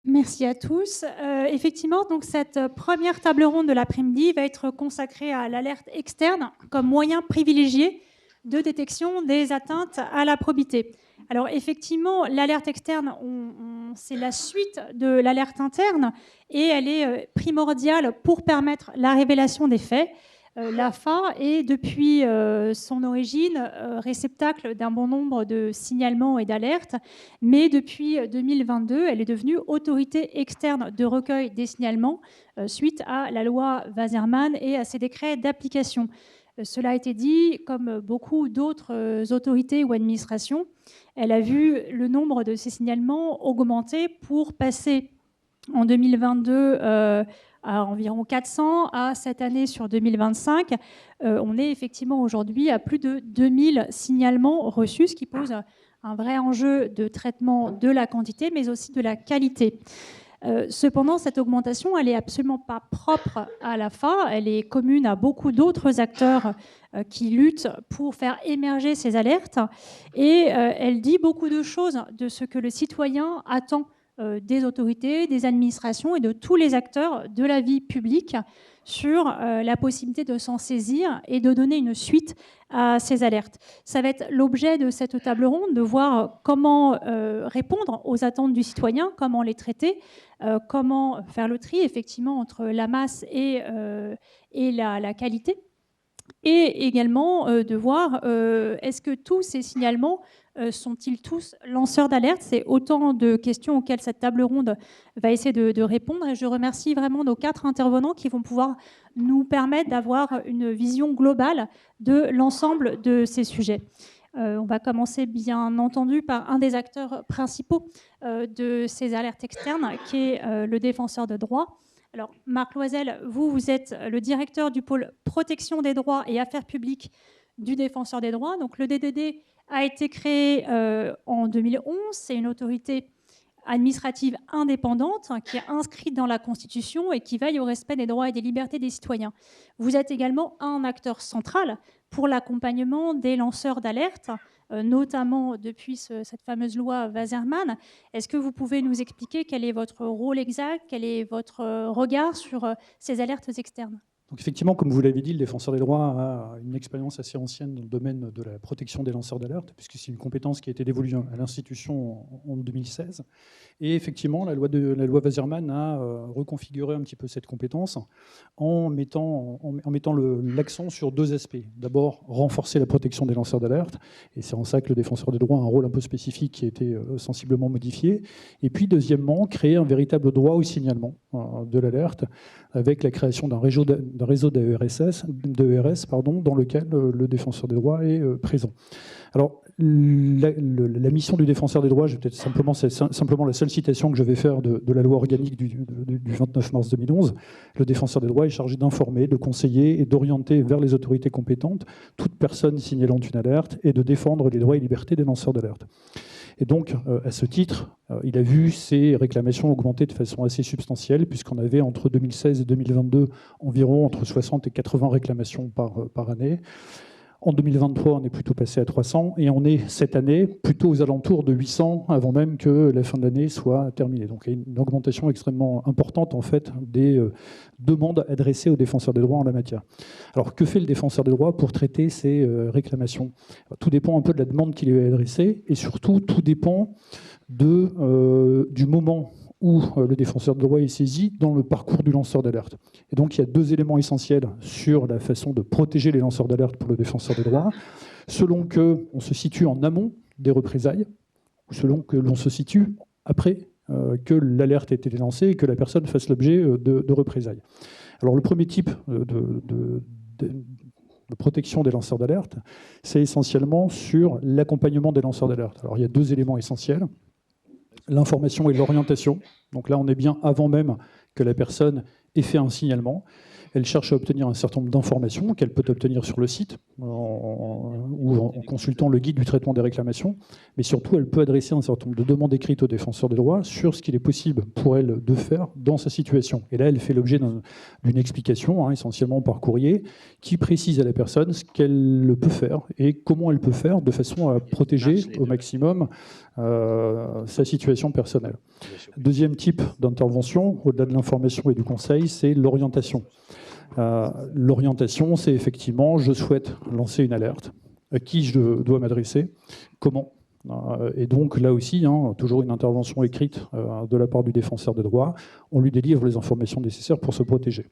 Merci à tous. Effectivement, donc cette première table ronde de l'après-midi va être consacrée à l'alerte externe comme moyen privilégié de détection des atteintes à la probité. Alors effectivement, l'alerte externe, c'est la suite de l'alerte interne et elle est primordiale pour permettre la révélation des faits. L'AFA est depuis son origine réceptacle d'un bon nombre de signalements et d'alertes, mais depuis 2022, elle est devenue autorité externe de recueil des signalements suite à la loi Wasserman et à ses décrets d'application. Cela a été dit, comme beaucoup d'autres autorités ou administrations, elle a vu le nombre de ces signalements augmenter pour passer en 2022 à environ 400, à cette année sur 2025. On est effectivement aujourd'hui à plus de 2000 signalements reçus, ce qui pose un vrai enjeu de traitement de la quantité, mais aussi de la qualité. Cependant, cette augmentation, elle n'est absolument pas propre à l'AFA, elle est commune à beaucoup d'autres acteurs qui luttent pour faire émerger ces alertes, et elle dit beaucoup de choses de ce que le citoyen attend des autorités, des administrations et de tous les acteurs de la vie publique sur la possibilité de s'en saisir et de donner une suite à ces alertes. Ça va être l'objet de cette table ronde, de voir comment répondre aux attentes du citoyen, comment les traiter, comment faire le tri effectivement entre la masse et la qualité. Et également de voir est-ce que tous ces signalements sont-ils tous lanceurs d'alerte? C'est autant de questions auxquelles cette table ronde va essayer de répondre. Et je remercie vraiment nos 4 intervenants qui vont pouvoir nous permettre d'avoir une vision globale de l'ensemble de ces sujets. On va commencer bien entendu par un des acteurs principaux de ces alertes externes, qui est le défenseur de droit. Alors, Marc Loisel, vous êtes le directeur du pôle protection des droits et affaires publiques du Défenseur des droits. Donc, le DDD a été créé en 2011. C'est une autorité administrative indépendante qui est inscrite dans la Constitution et qui veille au respect des droits et des libertés des citoyens. Vous êtes également un acteur central pour l'accompagnement des lanceurs d'alerte, notamment depuis cette fameuse loi Wasserman. Est-ce que vous pouvez nous expliquer quel est votre rôle exact, quel est votre regard sur ces alertes externes ? Donc effectivement, comme vous l'avez dit, le défenseur des droits a une expérience assez ancienne dans le domaine de la protection des lanceurs d'alerte, puisque c'est une compétence qui a été dévolue à l'institution en 2016. Et effectivement, la loi Wasserman a reconfiguré un petit peu cette compétence en mettant l'accent sur 2 aspects. D'abord, renforcer la protection des lanceurs d'alerte, et c'est en ça que le défenseur des droits a un rôle un peu spécifique qui a été sensiblement modifié. Et puis, deuxièmement, créer un véritable droit au signalement de l'alerte, avec la création d'un réseau d'ERS, dans lequel le défenseur des droits est présent. Alors, la mission du défenseur des droits, je vais peut-être simplement la seule citation que je vais faire de la loi organique du 29 mars 2011. Le défenseur des droits est chargé d'informer, de conseiller et d'orienter vers les autorités compétentes toute personne signalant une alerte et de défendre les droits et libertés des lanceurs d'alerte. Et donc, à ce titre, il a vu ces réclamations augmenter de façon assez substantielle, puisqu'on avait entre 2016 et 2022 environ entre 60 et 80 réclamations par année. En 2023, on est plutôt passé à 300, et on est cette année plutôt aux alentours de 800 avant même que la fin de l'année soit terminée. Donc il y a une augmentation extrêmement importante en fait des demandes adressées aux défenseurs des droits en la matière. Alors que fait le défenseur des droits pour traiter ces réclamations? Tout dépend un peu de la demande qui lui est adressée, et surtout tout dépend du moment où le défenseur de droit est saisi dans le parcours du lanceur d'alerte. Et donc, il y a 2 éléments essentiels sur la façon de protéger les lanceurs d'alerte pour le défenseur des droits, selon qu'on se situe en amont des représailles, ou selon que l'on se situe après que l'alerte ait été lancée et que la personne fasse l'objet de représailles. Alors, le premier type de protection des lanceurs d'alerte, c'est essentiellement sur l'accompagnement des lanceurs d'alerte. Alors, il y a 2 éléments essentiels. L'information et l'orientation. Donc là, on est bien avant même que la personne ait fait un signalement. Elle cherche à obtenir un certain nombre d'informations qu'elle peut obtenir sur le site ou en consultant le guide du traitement des réclamations. Mais surtout, elle peut adresser un certain nombre de demandes écrites aux défenseurs des droits sur ce qu'il est possible pour elle de faire dans sa situation. Et là, elle fait l'objet d'une explication, essentiellement par courrier, qui précise à la personne ce qu'elle peut faire et comment elle peut faire de façon à protéger au maximum sa situation personnelle. Deuxième type d'intervention, au-delà de l'information et du conseil, c'est l'orientation. L'orientation, c'est effectivement, je souhaite lancer une alerte, à qui je dois m'adresser, comment. Et donc là aussi, toujours une intervention écrite de la part du défenseur des droits, on lui délivre les informations nécessaires pour se protéger.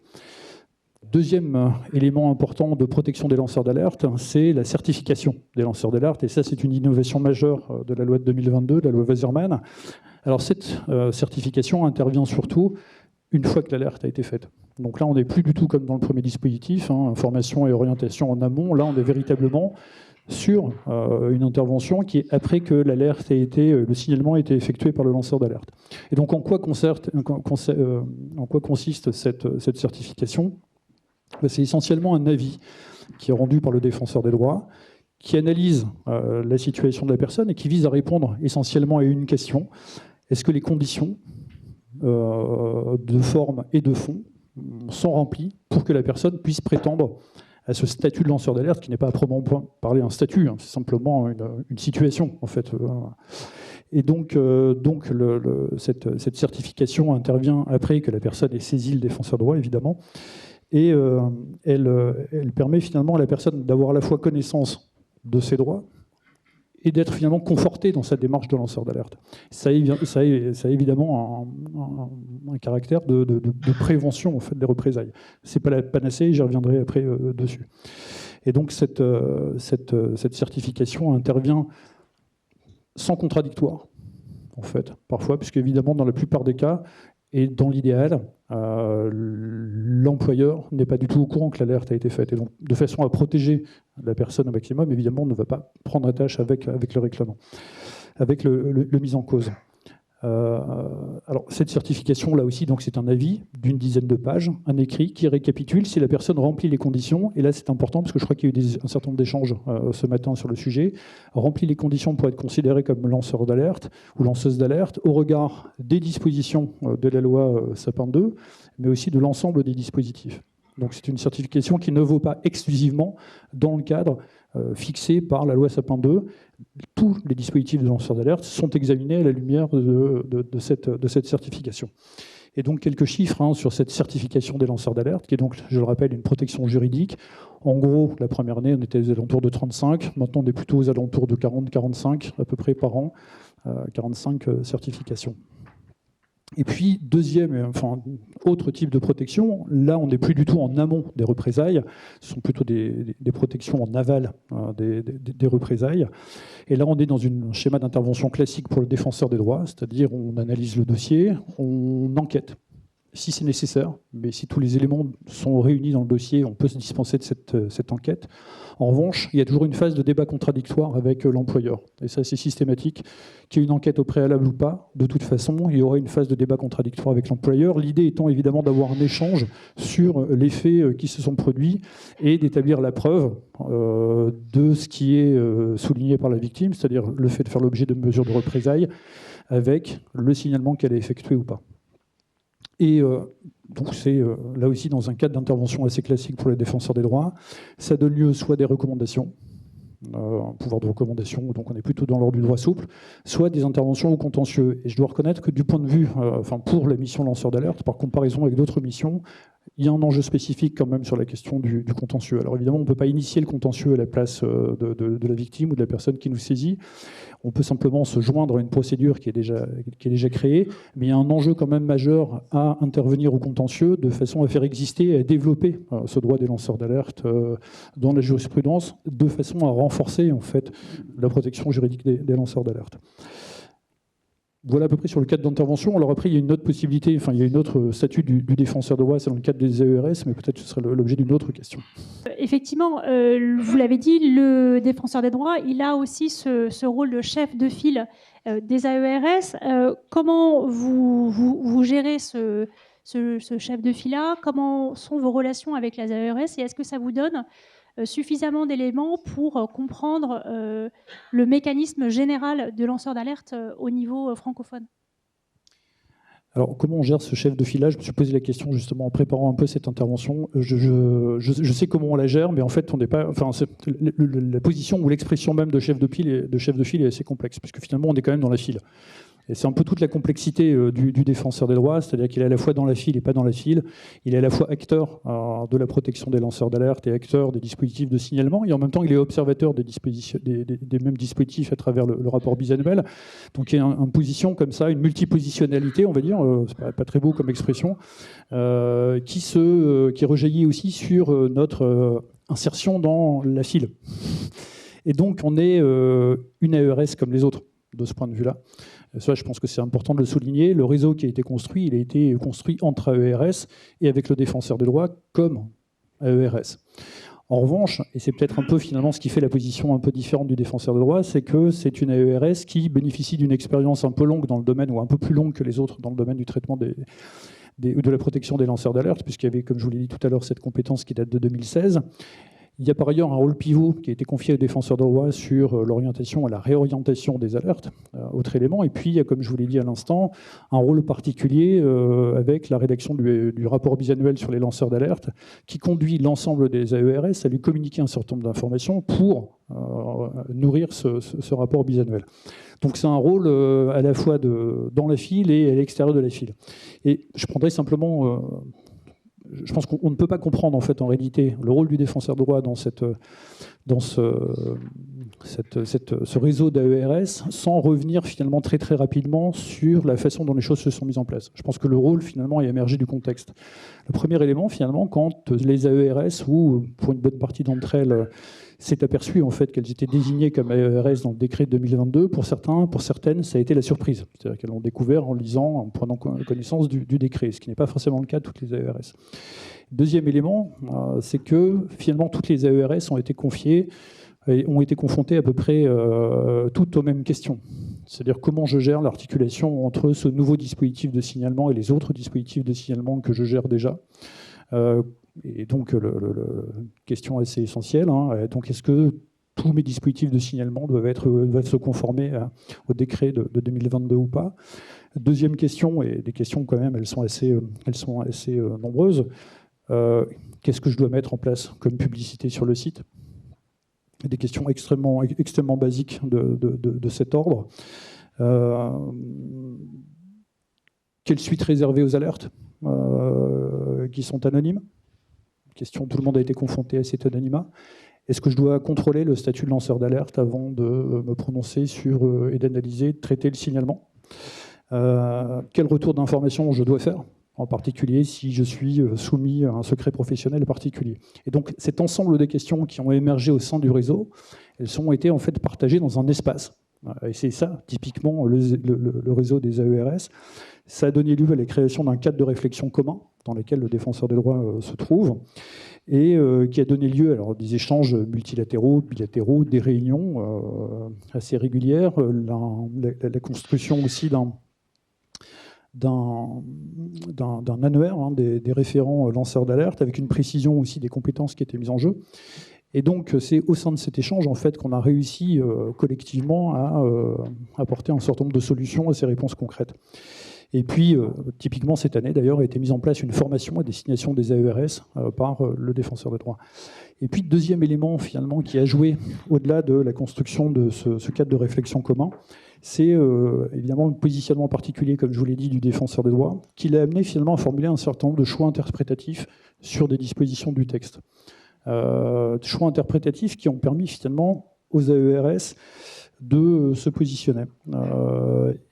Deuxième élément important de protection des lanceurs d'alerte, c'est la certification des lanceurs d'alerte. Et ça, c'est une innovation majeure de la loi de 2022, de la loi Wasserman. Alors cette certification intervient surtout une fois que l'alerte a été faite. Donc là, on n'est plus du tout comme dans le premier dispositif, information et orientation en amont. Là, on est véritablement sur une intervention qui est après que l'alerte le signalement a été effectué par le lanceur d'alerte. Et donc, en quoi consiste cette certification ? C'est essentiellement un avis qui est rendu par le défenseur des droits, qui analyse la situation de la personne et qui vise à répondre essentiellement à une question. Est-ce que les conditions de forme et de fond sont remplies pour que la personne puisse prétendre à ce statut de lanceur d'alerte, qui n'est pas à proprement parler un statut, c'est simplement une situation, en fait. Et donc cette certification intervient après que la personne ait saisi le défenseur de droit, évidemment, et elle permet finalement à la personne d'avoir à la fois connaissance de ses droits et d'être finalement confortée dans sa démarche de lanceur d'alerte. Ça a évidemment un caractère de prévention en fait, des représailles. Ce n'est pas la panacée, j'y reviendrai après dessus. Et donc cette certification intervient sans contradictoire, en fait, parfois, puisque évidemment, dans la plupart des cas, et dans l'idéal, l'employeur n'est pas du tout au courant que l'alerte a été faite. Et donc, de façon à protéger la personne au maximum, évidemment, on ne va pas prendre attache avec le réclamant, avec le mis en cause. Alors, cette certification, là aussi, donc, c'est un avis d'une dizaine de pages, un écrit qui récapitule si la personne remplit les conditions. Et là, c'est important parce que je crois qu'il y a eu un certain nombre d'échanges ce matin sur le sujet. Remplit les conditions pour être considéré comme lanceur d'alerte ou lanceuse d'alerte au regard des dispositions de la loi Sapin 2, mais aussi de l'ensemble des dispositifs. Donc, c'est une certification qui ne vaut pas exclusivement dans le cadre fixé par la loi Sapin 2. Tous les dispositifs de lanceurs d'alerte sont examinés à la lumière de cette certification. Et donc quelques chiffres sur cette certification des lanceurs d'alerte, qui est donc, je le rappelle, une protection juridique. En gros, la première année, on était aux alentours de 35. Maintenant, on est plutôt aux alentours de 40-45 à peu près par an, 45 certifications. Et puis, autre type de protection, là, on n'est plus du tout en amont des représailles, ce sont plutôt des protections en aval des représailles. Et là, on est dans un schéma d'intervention classique pour le défenseur des droits, c'est-à-dire on analyse le dossier, on enquête, si c'est nécessaire, mais si tous les éléments sont réunis dans le dossier, on peut se dispenser de cette enquête. En revanche, il y a toujours une phase de débat contradictoire avec l'employeur. Et ça, c'est systématique. Qu'il y ait une enquête au préalable ou pas, de toute façon, il y aura une phase de débat contradictoire avec l'employeur. L'idée étant évidemment d'avoir un échange sur les faits qui se sont produits et d'établir la preuve de ce qui est souligné par la victime, c'est-à-dire le fait de faire l'objet de mesures de représailles avec le signalement qu'elle a effectué ou pas. Et donc c'est là aussi dans un cadre d'intervention assez classique pour les défenseurs des droits. Ça donne lieu soit à des recommandations, un pouvoir de recommandation, donc on est plutôt dans l'ordre du droit souple, soit des interventions au contentieux. Et je dois reconnaître que du point de vue, pour la mission lanceur d'alerte, par comparaison avec d'autres missions, il y a un enjeu spécifique quand même sur la question du contentieux. Alors évidemment, on ne peut pas initier le contentieux à la place de la victime ou de la personne qui nous saisit. On peut simplement se joindre à une procédure qui est déjà créée, mais il y a un enjeu quand même majeur à intervenir au contentieux de façon à faire exister et à développer ce droit des lanceurs d'alerte dans la jurisprudence, de façon à renforcer en fait la protection juridique des lanceurs d'alerte. Voilà à peu près sur le cadre d'intervention. Alors après, il y a une autre possibilité, il y a une autre statut du défenseur de droit, c'est dans le cadre des AERS, mais peut-être ce serait l'objet d'une autre question. Effectivement, vous l'avez dit, le défenseur des droits, il a aussi ce rôle de chef de file des AERS. Comment vous gérez ce ce chef de file-là? Comment sont vos relations avec les AERS et est-ce que ça vous donne suffisamment d'éléments pour comprendre le mécanisme général de lanceur d'alerte au niveau francophone? Alors, comment on gère ce chef de filage? Je me suis posé la question justement en préparant un peu cette intervention. Je sais comment on la gère, mais en fait, on n'est pas. Enfin, la position ou l'expression même de chef de file est assez complexe, puisque finalement, on est quand même dans la file. Et c'est un peu toute la complexité du défenseur des droits, c'est-à-dire qu'il est à la fois dans la file et pas dans la file. Il est à la fois acteur de la protection des lanceurs d'alerte et acteur des dispositifs de signalement, et en même temps, il est observateur des mêmes dispositifs à travers le rapport bisannuel. Donc il y a une position comme ça, une multipositionnalité, on va dire, c'est pas très beau comme expression, qui rejaillit aussi sur notre insertion dans la file. Et donc on est une AERS comme les autres, de ce point de vue-là. Ça, je pense que c'est important de le souligner. Le réseau qui a été construit, il a été construit entre AERS et avec le défenseur des droits comme AERS. En revanche, et c'est peut-être un peu finalement ce qui fait la position un peu différente du défenseur des droits, c'est que c'est une AERS qui bénéficie d'une expérience un peu longue dans le domaine, ou un peu plus longue que les autres dans le domaine du traitement de la protection des lanceurs d'alerte, puisqu'il y avait, comme je vous l'ai dit tout à l'heure, cette compétence qui date de 2016. Il y a par ailleurs un rôle pivot qui a été confié aux défenseurs de droit sur l'orientation et la réorientation des alertes, autre élément. Et puis, il y a, comme je vous l'ai dit à l'instant, un rôle particulier avec la rédaction du rapport bisannuel sur les lanceurs d'alerte qui conduit l'ensemble des AERS à lui communiquer un certain nombre d'informations pour nourrir ce rapport bisannuel. Donc c'est un rôle à la fois dans la file et à l'extérieur de la file. Et je prendrai simplement... je pense qu'on ne peut pas comprendre en fait en réalité le rôle du défenseur de droit dans ce réseau d'AERS sans revenir finalement très très rapidement sur la façon dont les choses se sont mises en place. Je pense que le rôle finalement est émergé du contexte. Le premier élément finalement, quand les AERS, ou pour une bonne partie d'entre elles, s'est aperçu en fait qu'elles étaient désignées comme AERS dans le décret de 2022. Pour certaines, ça a été la surprise. C'est-à-dire qu'elles l'ont découvert en lisant, en prenant connaissance du décret, ce qui n'est pas forcément le cas de toutes les AERS. Deuxième élément, c'est que finalement toutes les AERS ont été confiées et ont été confrontées à peu près toutes aux mêmes questions. C'est-à-dire comment je gère l'articulation entre ce nouveau dispositif de signalement et les autres dispositifs de signalement que je gère déjà. Et donc, question assez essentielle, hein, donc est-ce que tous mes dispositifs de signalement doivent se conformer au décret de 2022 ou pas? Deuxième question, et des questions quand même, elles sont assez nombreuses. Qu'est-ce que je dois mettre en place comme publicité sur le site? Des questions extrêmement basiques de cet ordre. Quelle suite réservée aux alertes qui sont anonymes? Question, tout le monde a été confronté à cet anonymat. Est-ce que je dois contrôler le statut de lanceur d'alerte avant de me prononcer sur et d'analyser, de traiter le signalement? Quel retour d'information je dois faire, en particulier si je suis soumis à un secret professionnel particulier? Et donc cet ensemble de questions qui ont émergé au sein du réseau, elles ont été en fait partagées dans un espace. Et c'est ça, typiquement, le réseau des AERS. Ça a donné lieu à la création d'un cadre de réflexion commun dans lequel le défenseur des droits se trouve et qui a donné lieu à des échanges multilatéraux, bilatéraux, des réunions assez régulières, la construction aussi d'un annuaire des référents lanceurs d'alerte avec une précision aussi des compétences qui étaient mises en jeu. Et donc, c'est au sein de cet échange en fait, qu'on a réussi collectivement à apporter un certain nombre de solutions à ces réponses concrètes. Et puis, typiquement cette année, d'ailleurs, a été mise en place une formation à destination des AERS par le défenseur des droits. Et puis, deuxième élément, finalement, qui a joué au-delà de la construction de ce cadre de réflexion commun, c'est évidemment le positionnement particulier, comme je vous l'ai dit, du défenseur des droits, qui l'a amené finalement à formuler un certain nombre de choix interprétatifs sur des dispositions du texte. Choix interprétatifs qui ont permis finalement aux AERS de se positionner.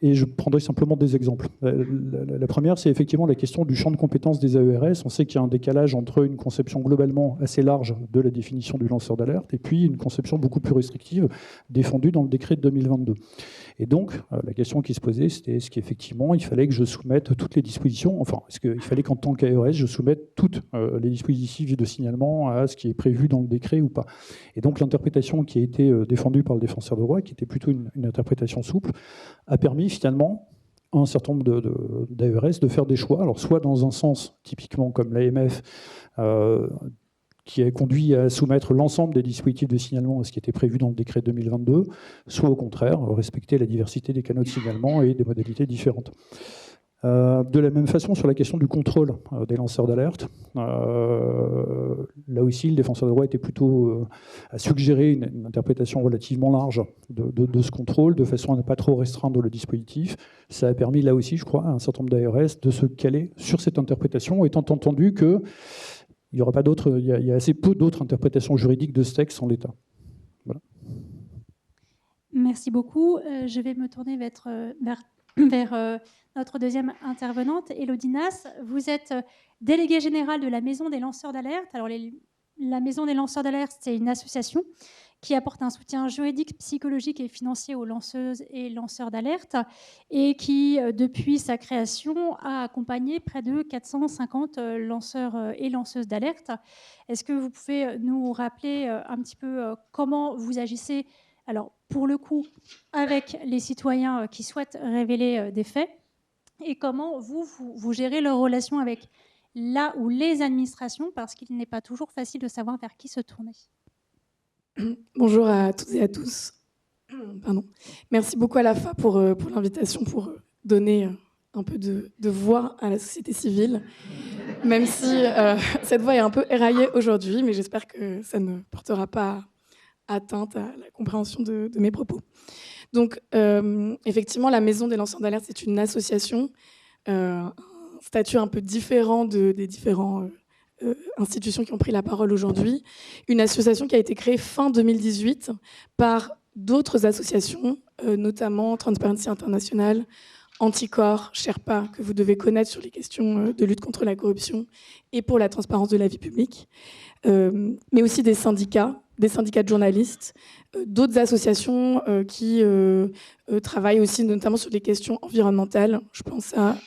Et je prendrai simplement des exemples. La première, c'est effectivement la question du champ de compétences des AERS. On sait qu'il y a un décalage entre une conception globalement assez large de la définition du lanceur d'alerte et puis une conception beaucoup plus restrictive défendue dans le décret de 2022. Et donc, la question qui se posait, c'était est-ce qu'effectivement, il fallait que je soumette toutes les dispositions, enfin, est-ce qu'il fallait qu'en tant qu'AERS, je soumette toutes les dispositifs de signalement à ce qui est prévu dans le décret ou pas? Et donc, l'interprétation qui a été défendue par le défenseur de droit, qui était plutôt une interprétation souple, a permis finalement un certain nombre d'ARS de faire des choix, alors soit dans un sens, typiquement comme l'AMF, qui a conduit à soumettre l'ensemble des dispositifs de signalement à ce qui était prévu dans le décret 2022, soit au contraire, respecter la diversité des canaux de signalement et des modalités différentes. De la même façon, sur la question du contrôle des lanceurs d'alerte, là aussi, le défenseur des droits était plutôt à suggérer une interprétation relativement large de ce contrôle, de façon à ne pas trop restreindre le dispositif. Ça a permis, là aussi, je crois, à un certain nombre d'ARS de se caler sur cette interprétation, étant entendu qu'il n'y aura pas d'autres, il y a assez peu d'autres interprétations juridiques de ce texte en l'état. Voilà. Merci beaucoup. Je vais me tourner vers notre deuxième intervenante, Élodie Nass. Vous êtes déléguée générale de la Maison des lanceurs d'alerte. Alors, la Maison des lanceurs d'alerte, c'est une association qui apporte un soutien juridique, psychologique et financier aux lanceuses et lanceurs d'alerte et qui, depuis sa création, a accompagné près de 450 lanceurs et lanceuses d'alerte. Est-ce que vous pouvez nous rappeler un petit peu comment vous agissez, alors pour le coup, avec les citoyens qui souhaitent révéler des faits, et comment vous gérez leur relation avec la ou les administrations, parce qu'il n'est pas toujours facile de savoir vers qui se tourner. Bonjour à toutes et à tous. Pardon. Merci beaucoup à la FA pour l'invitation, pour donner un peu de voix à la société civile, même si cette voix est un peu éraillée aujourd'hui, mais j'espère que ça ne portera pas atteinte à la compréhension de mes propos. Donc, effectivement, la Maison des lanceurs d'alerte, c'est une association, un statut un peu différent des différents institutions qui ont pris la parole aujourd'hui. Une association qui a été créée fin 2018 par d'autres associations, notamment Transparency International, Anticor, Sherpa, que vous devez connaître sur les questions de lutte contre la corruption et pour la transparence de la vie publique, mais aussi des syndicats de journalistes, d'autres associations qui travaillent aussi notamment sur les questions environnementales. Je pense à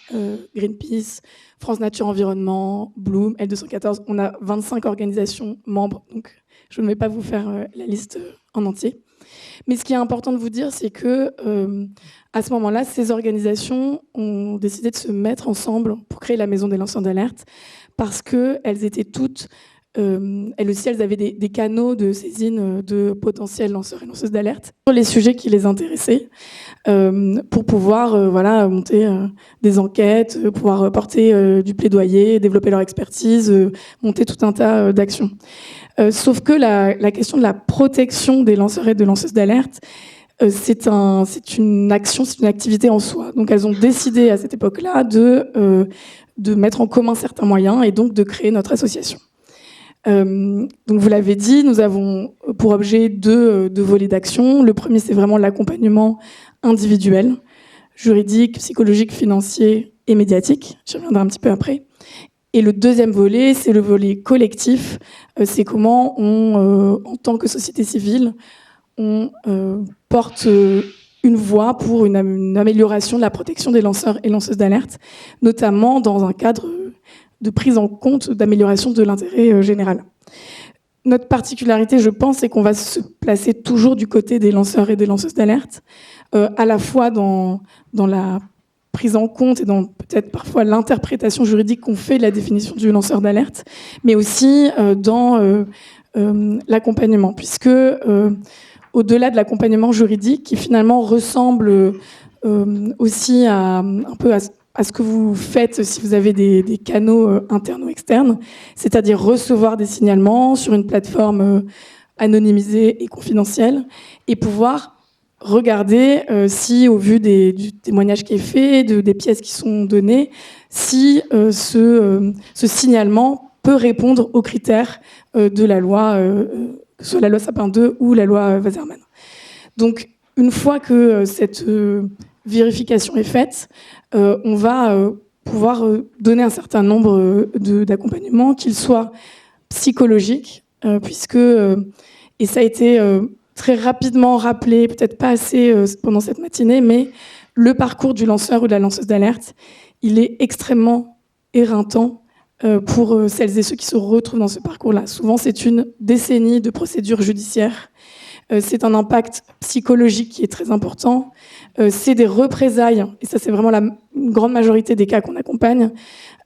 Greenpeace, France Nature Environnement, Bloom, L214. On a 25 organisations membres, donc je ne vais pas vous faire la liste en entier. Mais ce qui est important de vous dire, c'est que à ce moment-là, ces organisations ont décidé de se mettre ensemble pour créer la Maison des lanceurs d'alerte, parce qu'elles étaient toutes elles aussi, elles avaient des canaux de saisine de potentiels lanceurs et lanceuses d'alerte sur les sujets qui les intéressaient, pour pouvoir monter des enquêtes, pouvoir porter du plaidoyer, développer leur expertise, monter tout un tas d'actions. Sauf que la question de la protection des lanceurs et de lanceuses d'alerte, c'est une action, c'est une activité en soi. Donc elles ont décidé à cette époque-là de mettre en commun certains moyens et donc de créer notre association. Donc vous l'avez dit, nous avons pour objet deux volets d'action. Le premier, c'est vraiment l'accompagnement individuel, juridique, psychologique, financier et médiatique. J'y reviendrai un petit peu après. Et le deuxième volet, c'est le volet collectif. C'est comment en tant que société civile, on porte une voix pour une amélioration de la protection des lanceurs et lanceuses d'alerte, notamment dans un cadre de prise en compte, d'amélioration de l'intérêt général. Notre particularité, je pense, c'est qu'on va se placer toujours du côté des lanceurs et des lanceuses d'alerte, à la fois dans la prise en compte et dans peut-être parfois l'interprétation juridique qu'on fait de la définition du lanceur d'alerte, mais aussi dans l'accompagnement, puisque au-delà de l'accompagnement juridique, qui finalement ressemble aussi un peu à ce que vous faites si vous avez des canaux internes ou externes, c'est-à-dire recevoir des signalements sur une plateforme anonymisée et confidentielle, et pouvoir regarder si, au vu du témoignage qui est fait, des pièces qui sont données, si ce signalement peut répondre aux critères de la loi, que ce soit la loi Sapin 2 ou la loi Wasserman. Donc, une fois que cette vérification est faite, on va pouvoir donner un certain nombre d'accompagnements, qu'ils soient psychologiques, puisque, et ça a été très rapidement rappelé, peut-être pas assez pendant cette matinée, mais le parcours du lanceur ou de la lanceuse d'alerte, il est extrêmement éreintant pour celles et ceux qui se retrouvent dans ce parcours-là. Souvent, c'est une décennie de procédures judiciaires c'est un impact psychologique qui est très important, c'est des représailles, et ça c'est vraiment une grande majorité des cas qu'on accompagne.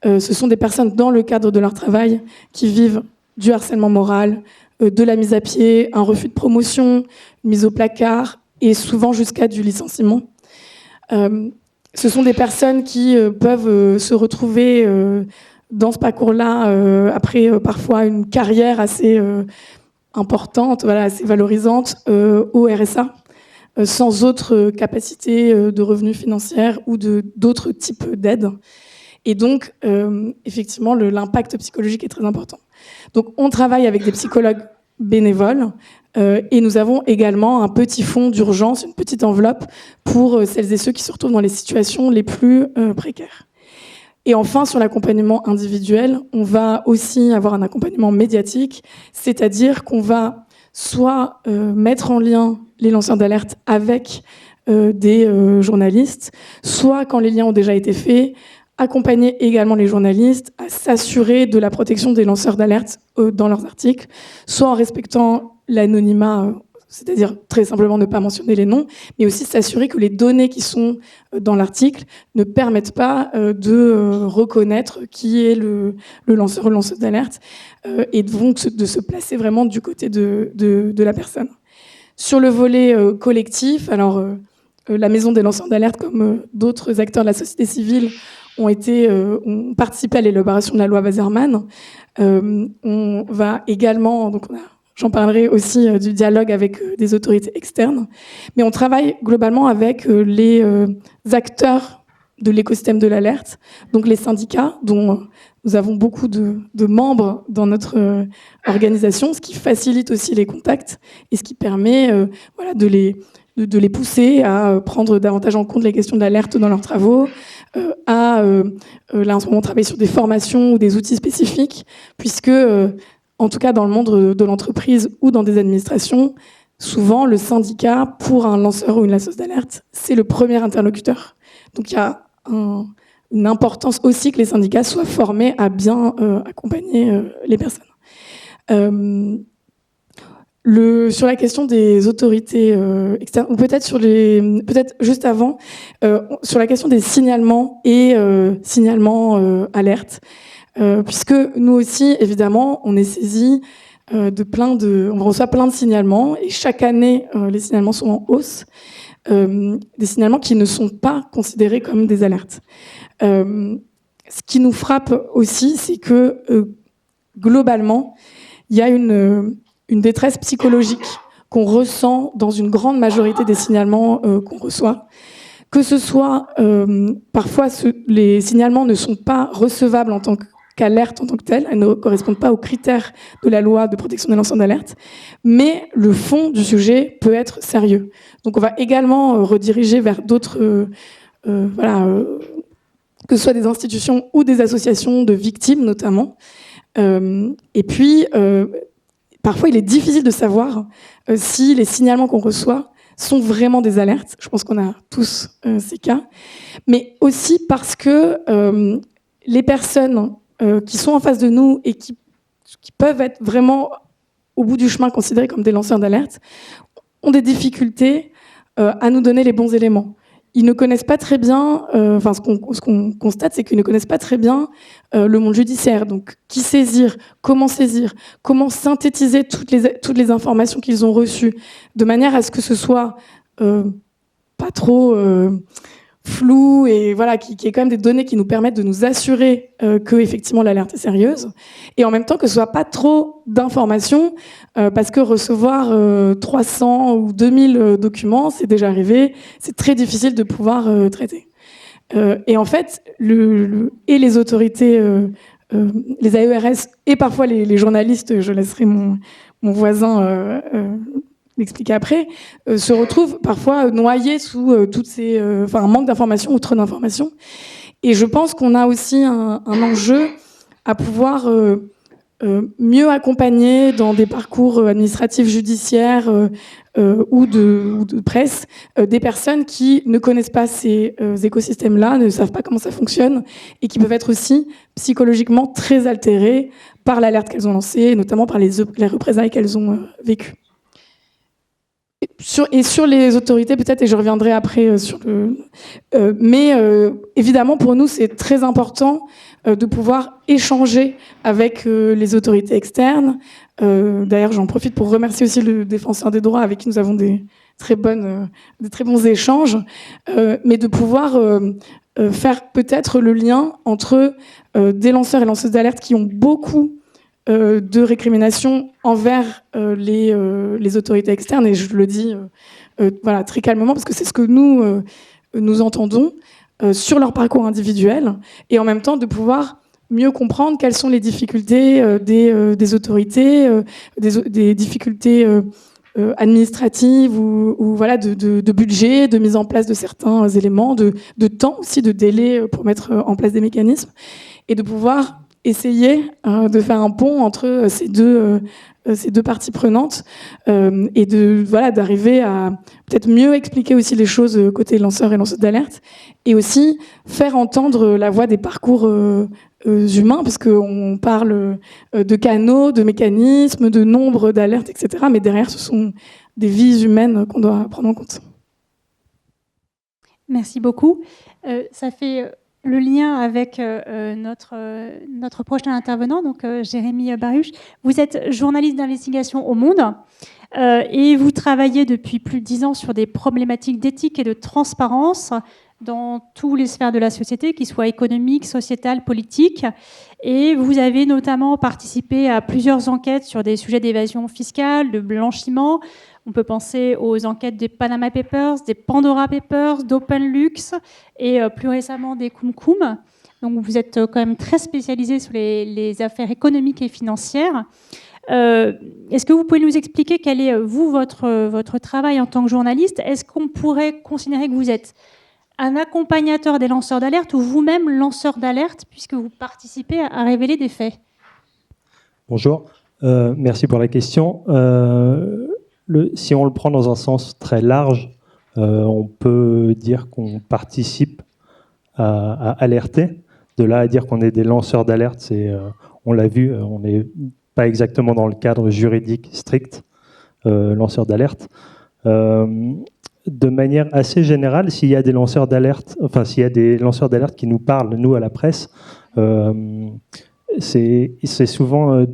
Ce sont des personnes dans le cadre de leur travail qui vivent du harcèlement moral, de la mise à pied, un refus de promotion, une mise au placard, et souvent jusqu'à du licenciement. Ce sont des personnes qui peuvent se retrouver dans ce parcours-là après parfois une carrière assez importante, voilà, assez valorisante au RSA, sans autre capacité de revenus financières ou d'autres types d'aides. Et donc, effectivement, l'impact psychologique est très important. Donc, on travaille avec des psychologues bénévoles et nous avons également un petit fonds d'urgence, une petite enveloppe pour celles et ceux qui se retrouvent dans les situations les plus précaires. Et enfin, sur l'accompagnement individuel, on va aussi avoir un accompagnement médiatique, c'est-à-dire qu'on va soit mettre en lien les lanceurs d'alerte avec des journalistes, soit, quand les liens ont déjà été faits, accompagner également les journalistes à s'assurer de la protection des lanceurs d'alerte dans leurs articles, soit en respectant l'anonymat, c'est-à-dire très simplement ne pas mentionner les noms, mais aussi s'assurer que les données qui sont dans l'article ne permettent pas de reconnaître qui est le lanceur ou lanceuse d'alerte, et donc de se placer vraiment du côté de la personne. Sur le volet collectif, alors la Maison des lanceurs d'alerte, comme d'autres acteurs de la société civile, ont participé à l'élaboration de la loi Waserman. On va également, donc j'en parlerai aussi du dialogue avec des autorités externes, mais on travaille globalement avec les acteurs de l'écosystème de l'alerte, donc les syndicats, dont nous avons beaucoup de membres dans notre organisation, ce qui facilite aussi les contacts et ce qui permet voilà, de les pousser à prendre davantage en compte les questions de l'alerte dans leurs travaux, là en ce moment on travaille sur des formations ou des outils spécifiques, puisque en tout cas dans le monde de l'entreprise ou dans des administrations, souvent le syndicat, pour un lanceur ou une lanceuse d'alerte, c'est le premier interlocuteur. Donc il y a une importance aussi que les syndicats soient formés à bien accompagner les personnes. Sur la question des autorités externes, ou peut-être juste avant, sur la question des signalements et alertes, puisque nous aussi, évidemment, on est saisi on reçoit plein de signalements, et chaque année, les signalements sont en hausse, des signalements qui ne sont pas considérés comme des alertes. Ce qui nous frappe aussi, c'est que globalement, il y a une détresse psychologique qu'on ressent dans une grande majorité des signalements qu'on reçoit. Que ce soit, parfois, les signalements ne sont pas recevables en tant qu'alerte en tant que telle, elles ne correspondent pas aux critères de la loi de protection des lanceurs d'alerte, mais le fond du sujet peut être sérieux. Donc on va également rediriger vers d'autres, que ce soit des institutions ou des associations de victimes notamment. Et puis, parfois, il est difficile de savoir si les signalements qu'on reçoit sont vraiment des alertes. Je pense qu'on a tous ces cas. Mais aussi parce que les personnes qui sont en face de nous et qui peuvent être vraiment au bout du chemin considérées comme des lanceurs d'alerte ont des difficultés à nous donner les bons éléments. Ils ne connaissent pas très bien, ce qu'on constate, c'est qu'ils ne connaissent pas très bien le monde judiciaire. Donc, qui saisir, comment synthétiser toutes les informations qu'ils ont reçues, de manière à ce que ce soit pas trop flou, et voilà, qui est quand même des données qui nous permettent de nous assurer que effectivement l'alerte est sérieuse, et en même temps que ce soit pas trop d'informations, parce que recevoir 300 ou 2000 documents, c'est déjà arrivé, c'est très difficile de pouvoir traiter. Et en fait, les autorités, les AERS et parfois les journalistes, je laisserai mon voisin l'expliquer après, se retrouvent parfois noyés sous un manque d'informations ou trop d'informations. Et je pense qu'on a aussi un enjeu à pouvoir mieux accompagner dans des parcours administratifs, judiciaires ou de presse des personnes qui ne connaissent pas ces écosystèmes-là, ne savent pas comment ça fonctionne, et qui peuvent être aussi psychologiquement très altérées par l'alerte qu'elles ont lancée, et notamment par les représailles qu'elles ont vécues. sur les autorités peut-être, et je reviendrai après sur le... mais évidemment, pour nous, c'est très important de pouvoir échanger avec les autorités externes. D'ailleurs, j'en profite pour remercier aussi le défenseur des droits avec qui nous avons des très bons échanges, mais de pouvoir faire peut-être le lien entre des lanceurs et lanceuses d'alerte qui ont beaucoup de récriminations envers les autorités externes, et je le dis voilà, très calmement, parce que c'est ce que nous entendons sur leur parcours individuel, et en même temps de pouvoir mieux comprendre quelles sont les difficultés des autorités, des difficultés administratives ou voilà, de budget, de mise en place de certains éléments, de temps aussi, de délai pour mettre en place des mécanismes, et de pouvoir essayer de faire un pont entre ces deux parties prenantes, et d'arriver à peut-être mieux expliquer aussi les choses côté lanceurs et lanceuses d'alerte, et aussi faire entendre la voix des parcours humains, parce qu'on parle de canaux, de mécanismes, de nombre d'alertes, etc. Mais derrière, ce sont des vies humaines qu'on doit prendre en compte. Merci beaucoup. Ça fait le lien avec notre prochain intervenant, donc Jérémy Baruch. Vous êtes journaliste d'investigation au Monde et vous travaillez depuis plus de 10 ans sur des problématiques d'éthique et de transparence dans toutes les sphères de la société, qu'ils soient économiques, sociétales, politiques. Et vous avez notamment participé à plusieurs enquêtes sur des sujets d'évasion fiscale, de blanchiment. On peut penser aux enquêtes des Panama Papers, des Pandora Papers, d'OpenLux et plus récemment des CumCum. Donc vous êtes quand même très spécialisé sur les affaires économiques et financières. Est-ce que vous pouvez nous expliquer quel est, vous, votre travail en tant que journaliste? Est-ce qu'on pourrait considérer que vous êtes un accompagnateur des lanceurs d'alerte ou vous-même lanceur d'alerte, puisque vous participez à révéler des faits? Bonjour, merci pour la question. Si on le prend dans un sens très large, on peut dire qu'on participe à alerter. De là à dire qu'on est des lanceurs d'alerte, on l'a vu, on n'est pas exactement dans le cadre juridique strict, lanceur d'alerte. De manière assez générale, s'il y a des lanceurs d'alerte, qui nous parlent, nous, à la presse, c'est souvent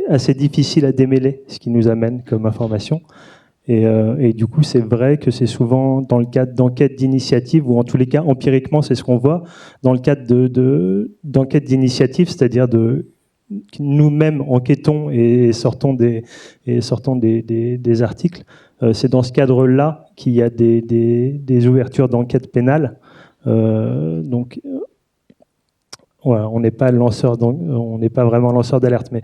assez difficile à démêler ce qui nous amène comme information. Et du coup, c'est vrai que c'est souvent dans le cadre d'enquêtes d'initiative, ou en tous les cas, empiriquement, c'est ce qu'on voit, dans le cadre d'enquêtes d'initiative, c'est-à-dire nous-mêmes enquêtons et sortons des articles. C'est dans ce cadre-là qu'il y a des ouvertures d'enquête pénale. Donc, ouais, on n'est pas vraiment lanceur d'alerte. Mais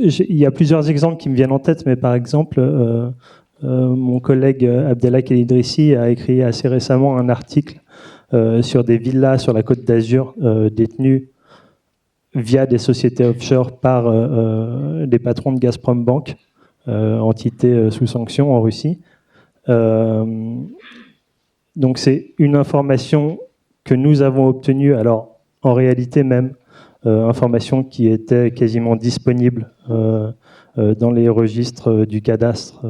il y a plusieurs exemples qui me viennent en tête. Mais par exemple, mon collègue Abdellah Kelidrissi a écrit assez récemment un article sur des villas sur la Côte d'Azur détenues via des sociétés offshore par des patrons de Gazprom Bank, entité sous sanction en Russie. Donc c'est une information que nous avons obtenue, alors en réalité même, information qui était quasiment disponible dans les registres du cadastre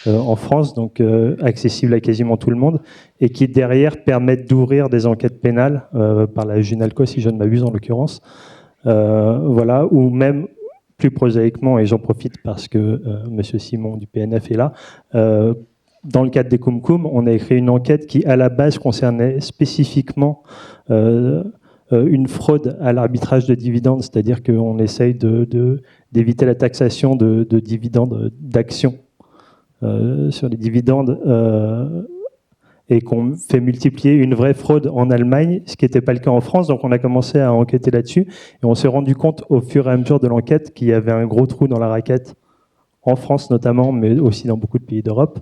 en France, donc accessible à quasiment tout le monde, et qui derrière permettent d'ouvrir des enquêtes pénales par la Junalco, si je ne m'abuse en l'occurrence, voilà, ou même plus prosaïquement, et j'en profite parce que Monsieur Simon du PNF est là, dans le cadre des CumCum, on a écrit une enquête qui, à la base, concernait spécifiquement une fraude à l'arbitrage de dividendes, c'est-à-dire qu'on essaye d'éviter la taxation de dividendes d'actions sur les dividendes, et qu'on fait multiplier une vraie fraude en Allemagne, ce qui n'était pas le cas en France. Donc on a commencé à enquêter là-dessus, et on s'est rendu compte au fur et à mesure de l'enquête qu'il y avait un gros trou dans la raquette, en France notamment, mais aussi dans beaucoup de pays d'Europe,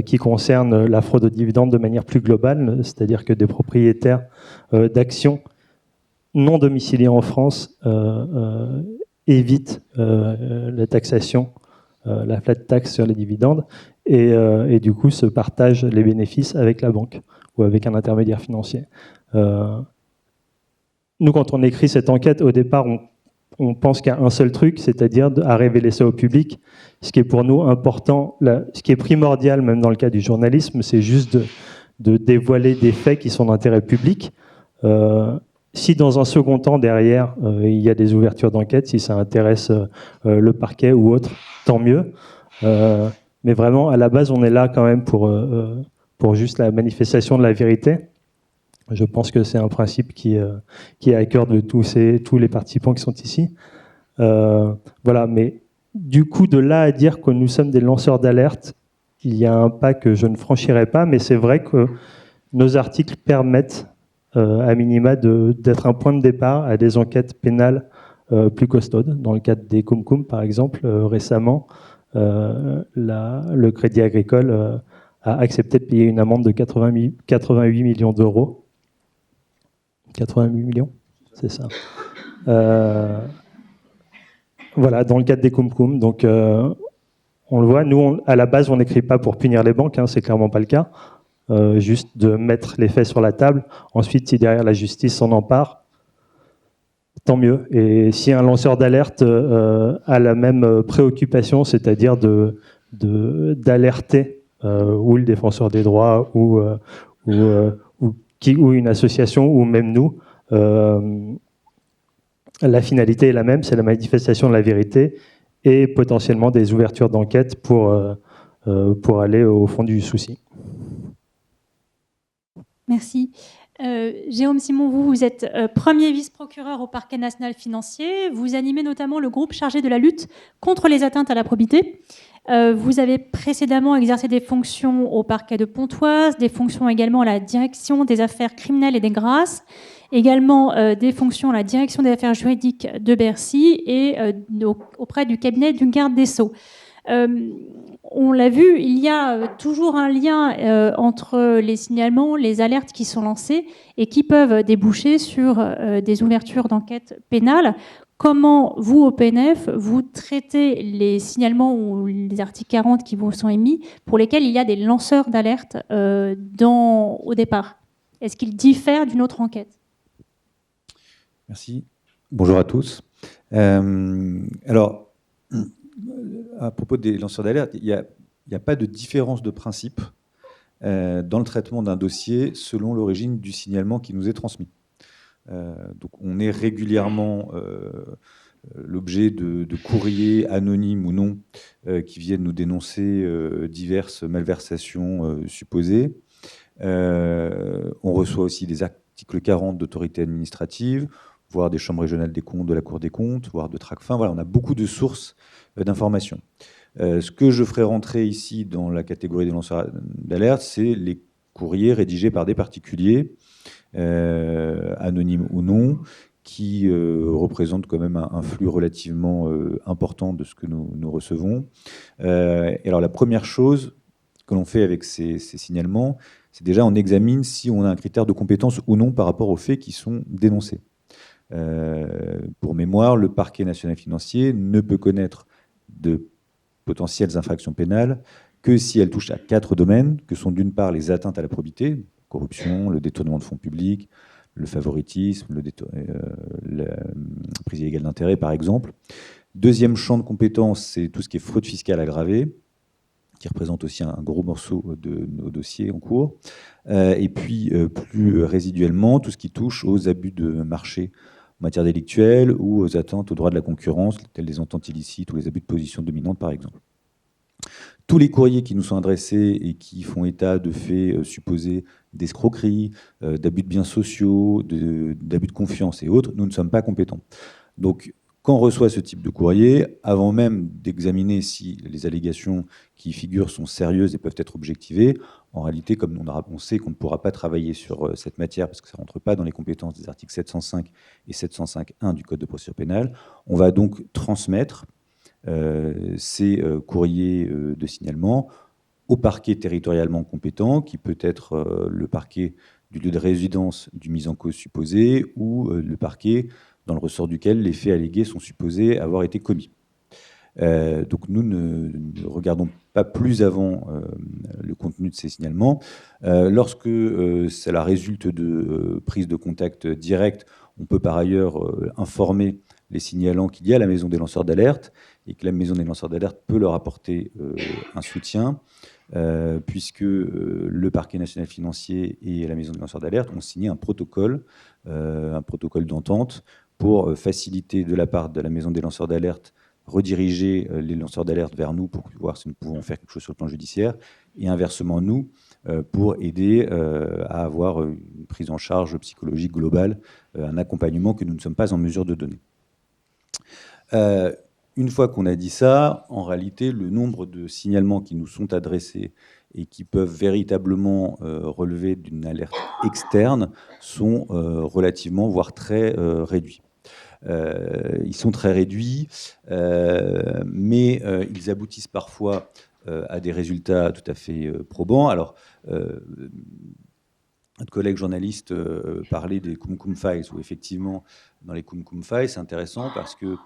qui concerne la fraude aux dividendes de manière plus globale, c'est-à-dire que des propriétaires d'actions non domiciliées en France évitent la taxation, la flat tax sur les dividendes, et du coup se partagent les bénéfices avec la banque ou avec un intermédiaire financier. Nous, quand on écrit cette enquête, au départ, on pense qu'à un seul truc, c'est-à-dire à révéler ça au public. Ce qui est pour nous important, ce qui est primordial même dans le cas du journalisme, c'est juste de dévoiler des faits qui sont d'intérêt public. Si dans un second temps, derrière, il y a des ouvertures d'enquête, si ça intéresse le parquet ou autre, tant mieux. Mais vraiment, à la base, on est là quand même pour juste la manifestation de la vérité. Je pense que c'est un principe qui est à cœur de tous les participants qui sont ici. Voilà, mais du coup, de là à dire que nous sommes des lanceurs d'alerte, il y a un pas que je ne franchirai pas, mais c'est vrai que nos articles permettent, à minima, d'être un point de départ à des enquêtes pénales plus costaudes. Dans le cadre des Cum-Cum, par exemple, récemment, le Crédit Agricole a accepté de payer une amende de 88 millions d'euros. 88 millions, c'est ça. Voilà, dans le cadre des Cum-Cum. Donc, on le voit, nous, à la base, on n'écrit pas pour punir les banques, hein, c'est clairement pas le cas. Juste de mettre les faits sur la table. Ensuite, si derrière la justice s'en empare, tant mieux. Et si un lanceur d'alerte a la même préoccupation, c'est-à-dire d'alerter ou le défenseur des droits ou une association ou même nous, la finalité est la même, c'est la manifestation de la vérité et potentiellement des ouvertures d'enquête pour aller au fond du souci. Merci. Jérôme Simon, vous êtes premier vice-procureur au parquet national financier. Vous animez notamment le groupe chargé de la lutte contre les atteintes à la probité. Vous avez précédemment exercé des fonctions au parquet de Pontoise, des fonctions également à la direction des affaires criminelles et des grâces, également des fonctions à la direction des affaires juridiques de Bercy et auprès du cabinet du garde des Sceaux. On l'a vu, il y a toujours un lien entre les signalements, les alertes qui sont lancées et qui peuvent déboucher sur des ouvertures d'enquête pénale. Comment, vous, au PNF, vous traitez les signalements ou les articles 40 qui vous sont émis pour lesquels il y a des lanceurs d'alerte au départ? Est-ce qu'ils diffèrent d'une autre enquête? Merci. Bonjour à tous. Alors, à propos des lanceurs d'alerte, il n'y a pas de différence de principe dans le traitement d'un dossier selon l'origine du signalement qui nous est transmis. Donc on est régulièrement l'objet de courriers anonymes ou non qui viennent nous dénoncer diverses malversations supposées. On reçoit aussi des articles 40 d'autorités administratives, voire des chambres régionales des comptes, de la Cour des comptes, voire de Tracfin. Voilà, on a beaucoup de sources d'informations. Ce que je ferai rentrer ici dans la catégorie des lanceurs d'alerte, c'est les courriers rédigés par des particuliers, anonymes ou non, qui représentent quand même un flux relativement important de ce que nous recevons. Et alors la première chose que l'on fait avec ces signalements, c'est déjà on examine si on a un critère de compétence ou non par rapport aux faits qui sont dénoncés. Pour mémoire, le parquet national financier ne peut connaître de potentielles infractions pénales que si elles touchent à 4 domaines, que sont d'une part les atteintes à la probité, corruption, le détournement de fonds publics, le favoritisme, la prise illégale d'intérêt, par exemple. Deuxième champ de compétence, c'est tout ce qui est fraude fiscale aggravée, qui représente aussi un gros morceau de nos dossiers en cours. Et puis, plus résiduellement, tout ce qui touche aux abus de marché en matière délictuelle ou aux atteintes aux droits de la concurrence, telles des ententes illicites ou les abus de position dominante, par exemple. Tous les courriers qui nous sont adressés et qui font état de faits supposés d'escroquerie, d'abus de biens sociaux, d'abus de confiance et autres, nous ne sommes pas compétents. Donc, quand on reçoit ce type de courrier, avant même d'examiner si les allégations qui y figurent sont sérieuses et peuvent être objectivées, en réalité, comme on sait qu'on ne pourra pas travailler sur cette matière parce que ça ne rentre pas dans les compétences des articles 705 et 705.1 du Code de procédure pénale, on va donc transmettre ces courriers de signalement au parquet territorialement compétent, qui peut être le parquet du lieu de résidence du mis en cause supposé ou le parquet dans le ressort duquel les faits allégués sont supposés avoir été commis. Donc nous ne regardons pas plus avant le contenu de ces signalements. Lorsque cela résulte de prise de contact directe, on peut par ailleurs informer les signalant qu'il y a la maison des lanceurs d'alerte et que la maison des lanceurs d'alerte peut leur apporter un soutien, puisque le parquet national financier et la maison des lanceurs d'alerte ont signé un protocole d'entente pour faciliter de la part de la maison des lanceurs d'alerte, rediriger les lanceurs d'alerte vers nous pour voir si nous pouvons faire quelque chose sur le plan judiciaire, et inversement nous, pour aider à avoir une prise en charge psychologique globale, un accompagnement que nous ne sommes pas en mesure de donner. Une fois qu'on a dit ça, en réalité, le nombre de signalements qui nous sont adressés et qui peuvent véritablement relever d'une alerte externe sont relativement, voire très réduits. Ils sont très réduits, mais ils aboutissent parfois à des résultats tout à fait probants. Alors, notre collègue journaliste parlait des Kumkum Files, où effectivement, dans les Kumkum Files, c'est intéressant parce qu'il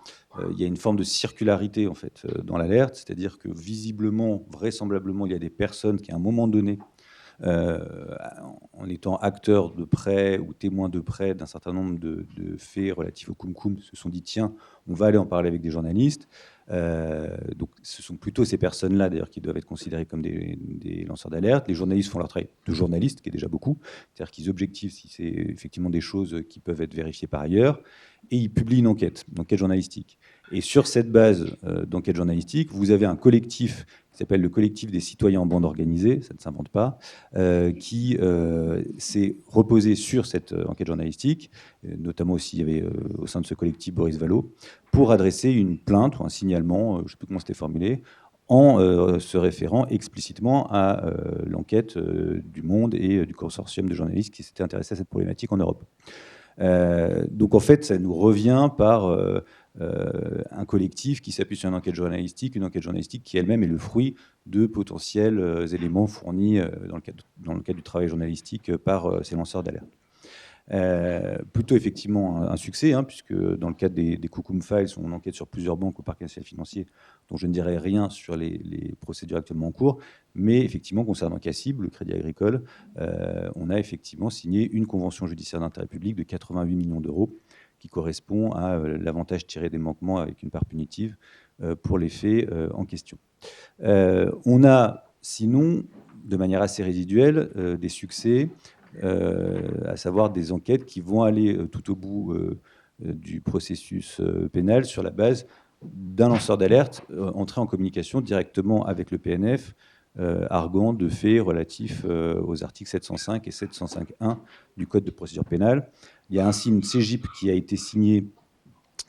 y a une forme de circularité en fait, dans l'alerte, c'est-à-dire que visiblement, vraisemblablement, il y a des personnes qui, à un moment donné, en étant acteurs de près ou témoins de près d'un certain nombre de faits relatifs au Kumkum, se sont dit tiens, on va aller en parler avec des journalistes. Donc ce sont plutôt ces personnes-là d'ailleurs qui doivent être considérées comme des lanceurs d'alerte. Les journalistes font leur travail de journaliste, qui est déjà beaucoup, c'est-à-dire qu'ils objectivent si c'est effectivement des choses qui peuvent être vérifiées par ailleurs, et ils publient une enquête journalistique. Et sur cette base d'enquête journalistique, vous avez un collectif qui s'appelle le collectif des citoyens en bande organisée, ça ne s'invente pas, qui s'est reposé sur cette enquête journalistique, notamment aussi il y avait au sein de ce collectif Boris Vallaud, pour adresser une plainte ou un signalement, je ne sais plus comment c'était formulé, en se référant explicitement à l'enquête du Monde et du consortium de journalistes qui s'étaient intéressés à cette problématique en Europe. Donc en fait, ça nous revient par un collectif qui s'appuie sur une enquête journalistique qui elle-même est le fruit de potentiels éléments fournis dans le cadre du travail journalistique par ces lanceurs d'alerte. Plutôt effectivement un succès, puisque dans le cadre des Kumkum Files, on enquête sur plusieurs banques au parquet national financier, dont je ne dirai rien sur les procédures actuellement en cours, mais effectivement concernant CACIB, le Crédit Agricole, on a effectivement signé une convention judiciaire d'intérêt public de 88 millions d'euros, qui correspond à l'avantage tiré des manquements avec une part punitive pour les faits en question. On a sinon, de manière assez résiduelle, des succès, à savoir des enquêtes qui vont aller tout au bout du processus pénal sur la base d'un lanceur d'alerte entré en communication directement avec le PNF, arguant de faits relatifs aux articles 705 et 705.1 du Code de procédure pénale. Il y a ainsi une CJIP qui a été signée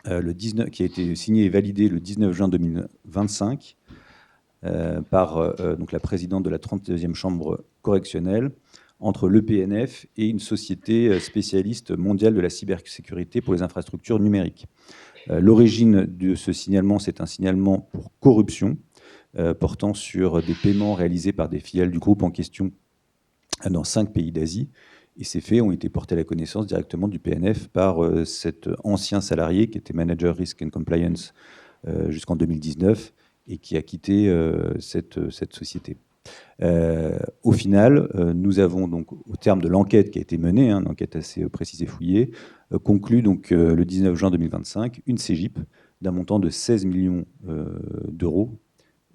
et validée le 19 juin 2025 par donc la présidente de la 32e chambre correctionnelle, entre le PNF et une société spécialiste mondiale de la cybersécurité pour les infrastructures numériques. L'origine de ce signalement, c'est un signalement pour corruption portant sur des paiements réalisés par des filiales du groupe en question dans 5 pays d'Asie. Et ces faits ont été portés à la connaissance directement du PNF par cet ancien salarié qui était manager Risk and Compliance jusqu'en 2019 et qui a quitté cette société. Au final, nous avons donc, au terme de l'enquête qui a été menée, une enquête assez précise et fouillée, conclu donc le 19 juin 2025 une CJIP d'un montant de 16 millions d'euros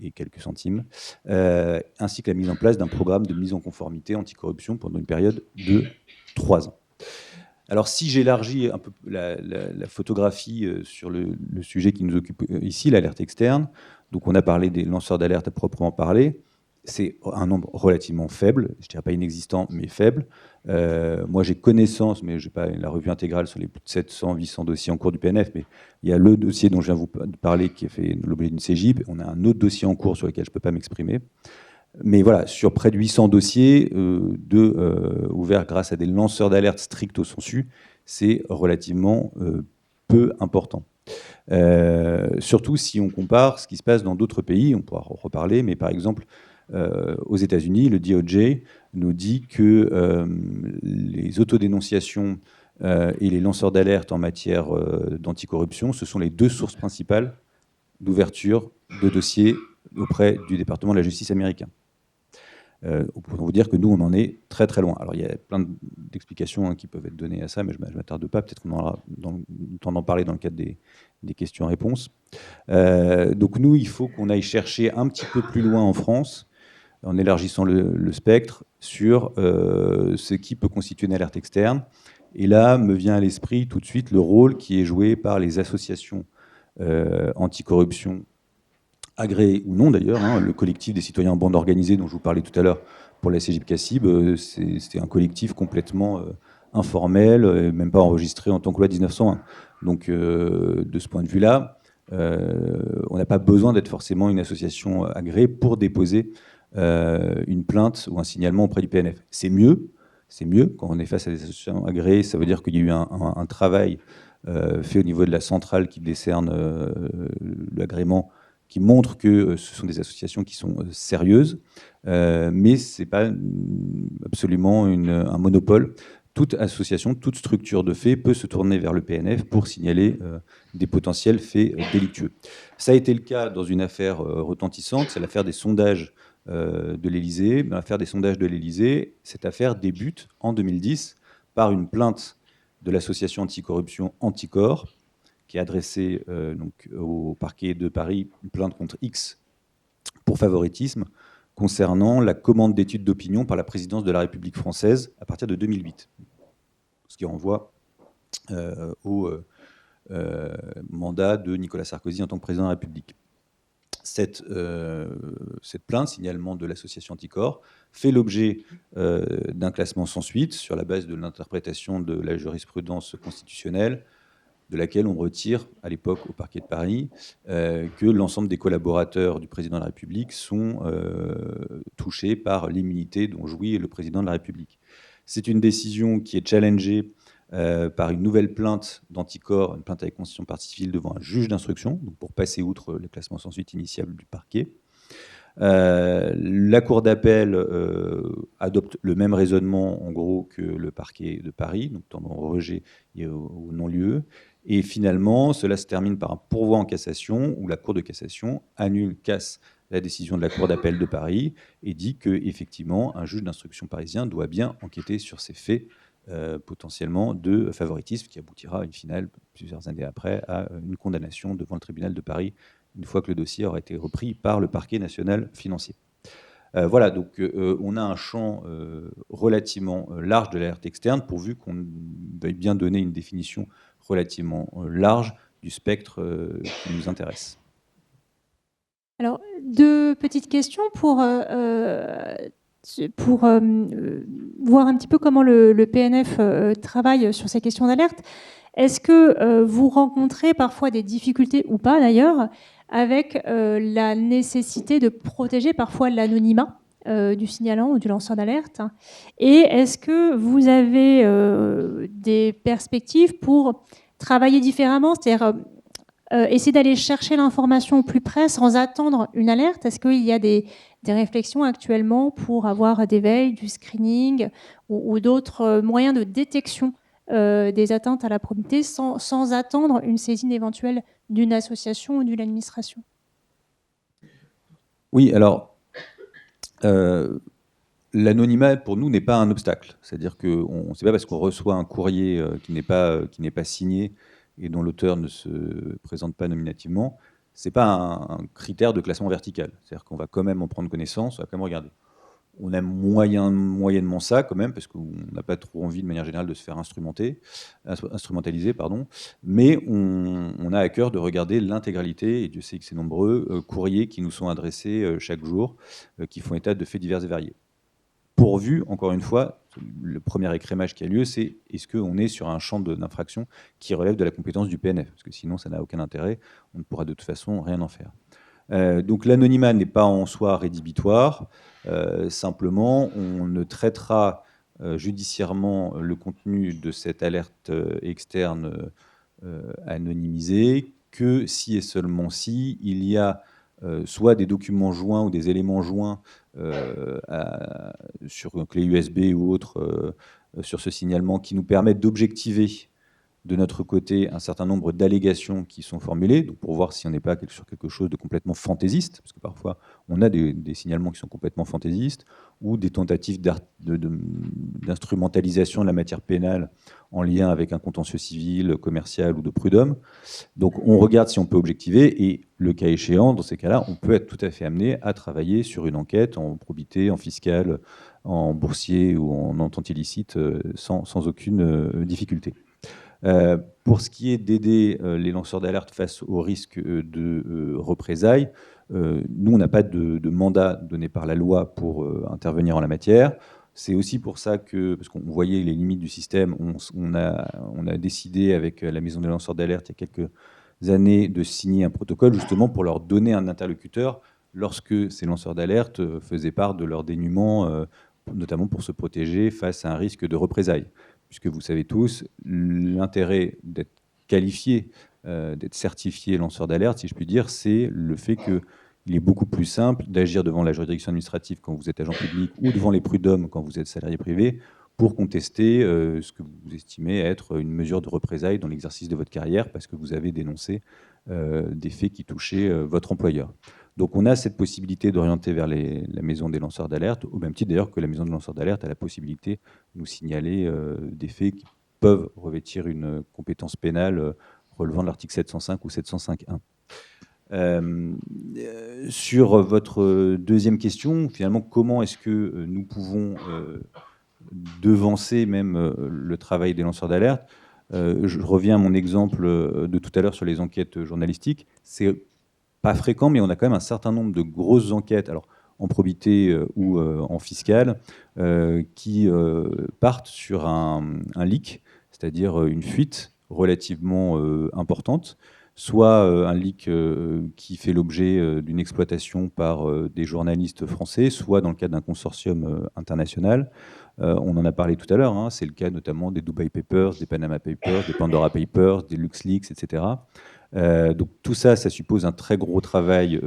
et quelques centimes, ainsi que la mise en place d'un programme de mise en conformité anticorruption pendant une période de 3 ans. Alors, si j'élargis un peu la photographie sur le sujet qui nous occupe ici, l'alerte externe, donc on a parlé des lanceurs d'alerte à proprement parler. C'est un nombre relativement faible, je ne dirais pas inexistant, mais faible. Moi, j'ai connaissance, mais je n'ai pas la revue intégrale sur les plus de 700, 800 dossiers en cours du PNF, mais il y a le dossier dont je viens vous parler qui a fait l'objet d'une CJIP. On a un autre dossier en cours sur lequel je ne peux pas m'exprimer. Mais voilà, sur près de 800 dossiers, ouverts grâce à des lanceurs d'alerte stricto sensu, c'est relativement peu important. Surtout si on compare ce qui se passe dans d'autres pays, on pourra reparler, mais par exemple, aux États-Unis, le DOJ nous dit que les autodénonciations et les lanceurs d'alerte en matière d'anticorruption, ce sont les 2 sources principales d'ouverture de dossiers auprès du département de la justice américain. Pour vous dire que nous, on en est très très loin. Alors il y a plein d'explications qui peuvent être données à ça, mais je ne m'attarde pas. Peut-être qu'on aura le temps d'en parler dans le cadre des questions-réponses. Donc nous, il faut qu'on aille chercher un petit peu plus loin en France, en élargissant le spectre, sur ce qui peut constituer une alerte externe. Et là, me vient à l'esprit tout de suite le rôle qui est joué par les associations anticorruption, agréées ou non d'ailleurs, le collectif des citoyens en bande organisée dont je vous parlais tout à l'heure pour la CGIP-CACIB, c'était un collectif complètement informel, même pas enregistré en tant que loi 1901. Donc de ce point de vue-là, on n'a pas besoin d'être forcément une association agréée pour déposer une plainte ou un signalement auprès du PNF. C'est mieux quand on est face à des associations agréées, ça veut dire qu'il y a eu un travail fait au niveau de la centrale qui décerne l'agrément, qui montre que ce sont des associations qui sont sérieuses, mais ce n'est pas absolument un monopole. Toute association, toute structure de fait peut se tourner vers le PNF pour signaler des potentiels faits délictueux. Ça a été le cas dans une affaire retentissante, c'est l'affaire des sondages de l'Élysée. Dans l'affaire des sondages de l'Élysée, cette affaire débute en 2010 par une plainte de l'association anticorruption Anticor, qui est adressée donc, au parquet de Paris, une plainte contre X pour favoritisme, concernant la commande d'études d'opinion par la présidence de la République française à partir de 2008. Ce qui renvoie au mandat de Nicolas Sarkozy en tant que président de la République. Cette plainte, signalement de l'association Anticor, fait l'objet d'un classement sans suite sur la base de l'interprétation de la jurisprudence constitutionnelle, de laquelle on retire, à l'époque au parquet de Paris, que l'ensemble des collaborateurs du président de la République sont touchés par l'immunité dont jouit le président de la République. C'est une décision qui est challengée par une nouvelle plainte d'Anticor, une plainte avec constitution partie civile devant un juge d'instruction, donc pour passer outre le classement sans suite initial du parquet. La Cour d'appel adopte le même raisonnement, en gros, que le parquet de Paris, donc tendant au rejet et au non-lieu. Et finalement, cela se termine par un pourvoi en cassation, où la Cour de cassation casse la décision de la Cour d'appel de Paris et dit qu'effectivement, un juge d'instruction parisien doit bien enquêter sur ces faits potentiellement de favoritisme, qui aboutira, in fine, plusieurs années après, à une condamnation devant le tribunal de Paris, une fois que le dossier aura été repris par le parquet national financier. Voilà, donc on a un champ relativement large de l'alerte externe, pourvu qu'on veuille bien donner une définition relativement large du spectre qui nous intéresse. Alors, deux petites questions pour voir un petit peu comment le PNF travaille sur ces questions d'alerte. Est-ce que vous rencontrez parfois des difficultés, ou pas d'ailleurs, avec la nécessité de protéger parfois l'anonymat du signalant ou du lanceur d'alerte? Et est-ce que vous avez des perspectives pour travailler différemment, c'est-à-dire essayer d'aller chercher l'information au plus près sans attendre une alerte? Est-ce qu'il y a des réflexions actuellement pour avoir des veilles, du screening ou d'autres moyens de détection des atteintes à la probité sans attendre une saisine éventuelle d'une association ou d'une administration? Oui, alors, l'anonymat, pour nous, n'est pas un obstacle. C'est-à-dire que c'est pas parce qu'on reçoit un courrier qui n'est pas signé et dont l'auteur ne se présente pas nominativement, c'est pas un critère de classement vertical. C'est-à-dire qu'on va quand même en prendre connaissance, on va quand même regarder. On aime moyennement ça quand même, parce qu'on n'a pas trop envie de manière générale de se faire instrumentaliser, mais on a à cœur de regarder l'intégralité, et Dieu sait que c'est nombreux, courriers qui nous sont adressés chaque jour, qui font état de faits divers et variés. Pourvu, encore une fois, le premier écrémage qui a lieu, c'est est-ce qu'on est sur un champ d'infraction qui relève de la compétence du PNF, parce que sinon ça n'a aucun intérêt, on ne pourra de toute façon rien en faire. Donc l'anonymat n'est pas en soi rédhibitoire, simplement on ne traitera judiciairement le contenu de cette alerte externe anonymisée que si et seulement si il y a soit des documents joints ou des éléments joints sur une clé USB ou autre sur ce signalement qui nous permettent d'objectiver de notre côté un certain nombre d'allégations qui sont formulées, donc pour voir si on n'est pas sur quelque chose de complètement fantaisiste, parce que parfois on a des signalements qui sont complètement fantaisistes, ou des tentatives d'instrumentalisation de la matière pénale en lien avec un contentieux civil, commercial ou de prud'homme. Donc on regarde si on peut objectiver, et le cas échéant, dans ces cas-là, on peut être tout à fait amené à travailler sur une enquête en probité, en fiscal, en boursier ou en entente illicite sans aucune difficulté. Pour ce qui est d'aider les lanceurs d'alerte face au risque de représailles, nous, on n'a pas de mandat donné par la loi pour intervenir en la matière. C'est aussi pour ça que, parce qu'on voyait les limites du système, on a décidé avec la Maison des lanceurs d'alerte il y a quelques années de signer un protocole justement pour leur donner un interlocuteur lorsque ces lanceurs d'alerte faisaient part de leur dénuement, notamment pour se protéger face à un risque de représailles. Puisque vous savez tous, l'intérêt d'être qualifié, d'être certifié lanceur d'alerte, si je puis dire, c'est le fait qu'il est beaucoup plus simple d'agir devant la juridiction administrative quand vous êtes agent public ou devant les prud'hommes quand vous êtes salarié privé pour contester ce que vous estimez être une mesure de représailles dans l'exercice de votre carrière parce que vous avez dénoncé des faits qui touchaient votre employeur. Donc on a cette possibilité d'orienter vers la maison des lanceurs d'alerte, au même titre d'ailleurs que la maison des lanceurs d'alerte a la possibilité de nous signaler des faits qui peuvent revêtir une compétence pénale relevant de l'article 705 ou 705.1. Sur votre deuxième question, finalement, comment est-ce que nous pouvons devancer même le travail des lanceurs d'alerte ? Je reviens à mon exemple de tout à l'heure sur les enquêtes journalistiques. C'est pas fréquent, mais on a quand même un certain nombre de grosses enquêtes, alors en probité ou en fiscale, qui partent sur un leak, c'est-à-dire une fuite relativement importante, soit un leak qui fait l'objet d'une exploitation par des journalistes français, soit dans le cadre d'un consortium international. On en a parlé tout à l'heure, hein, c'est le cas notamment des Dubai Papers, des Panama Papers, des Pandora Papers, des LuxLeaks, etc. Donc tout ça, ça suppose un très gros travail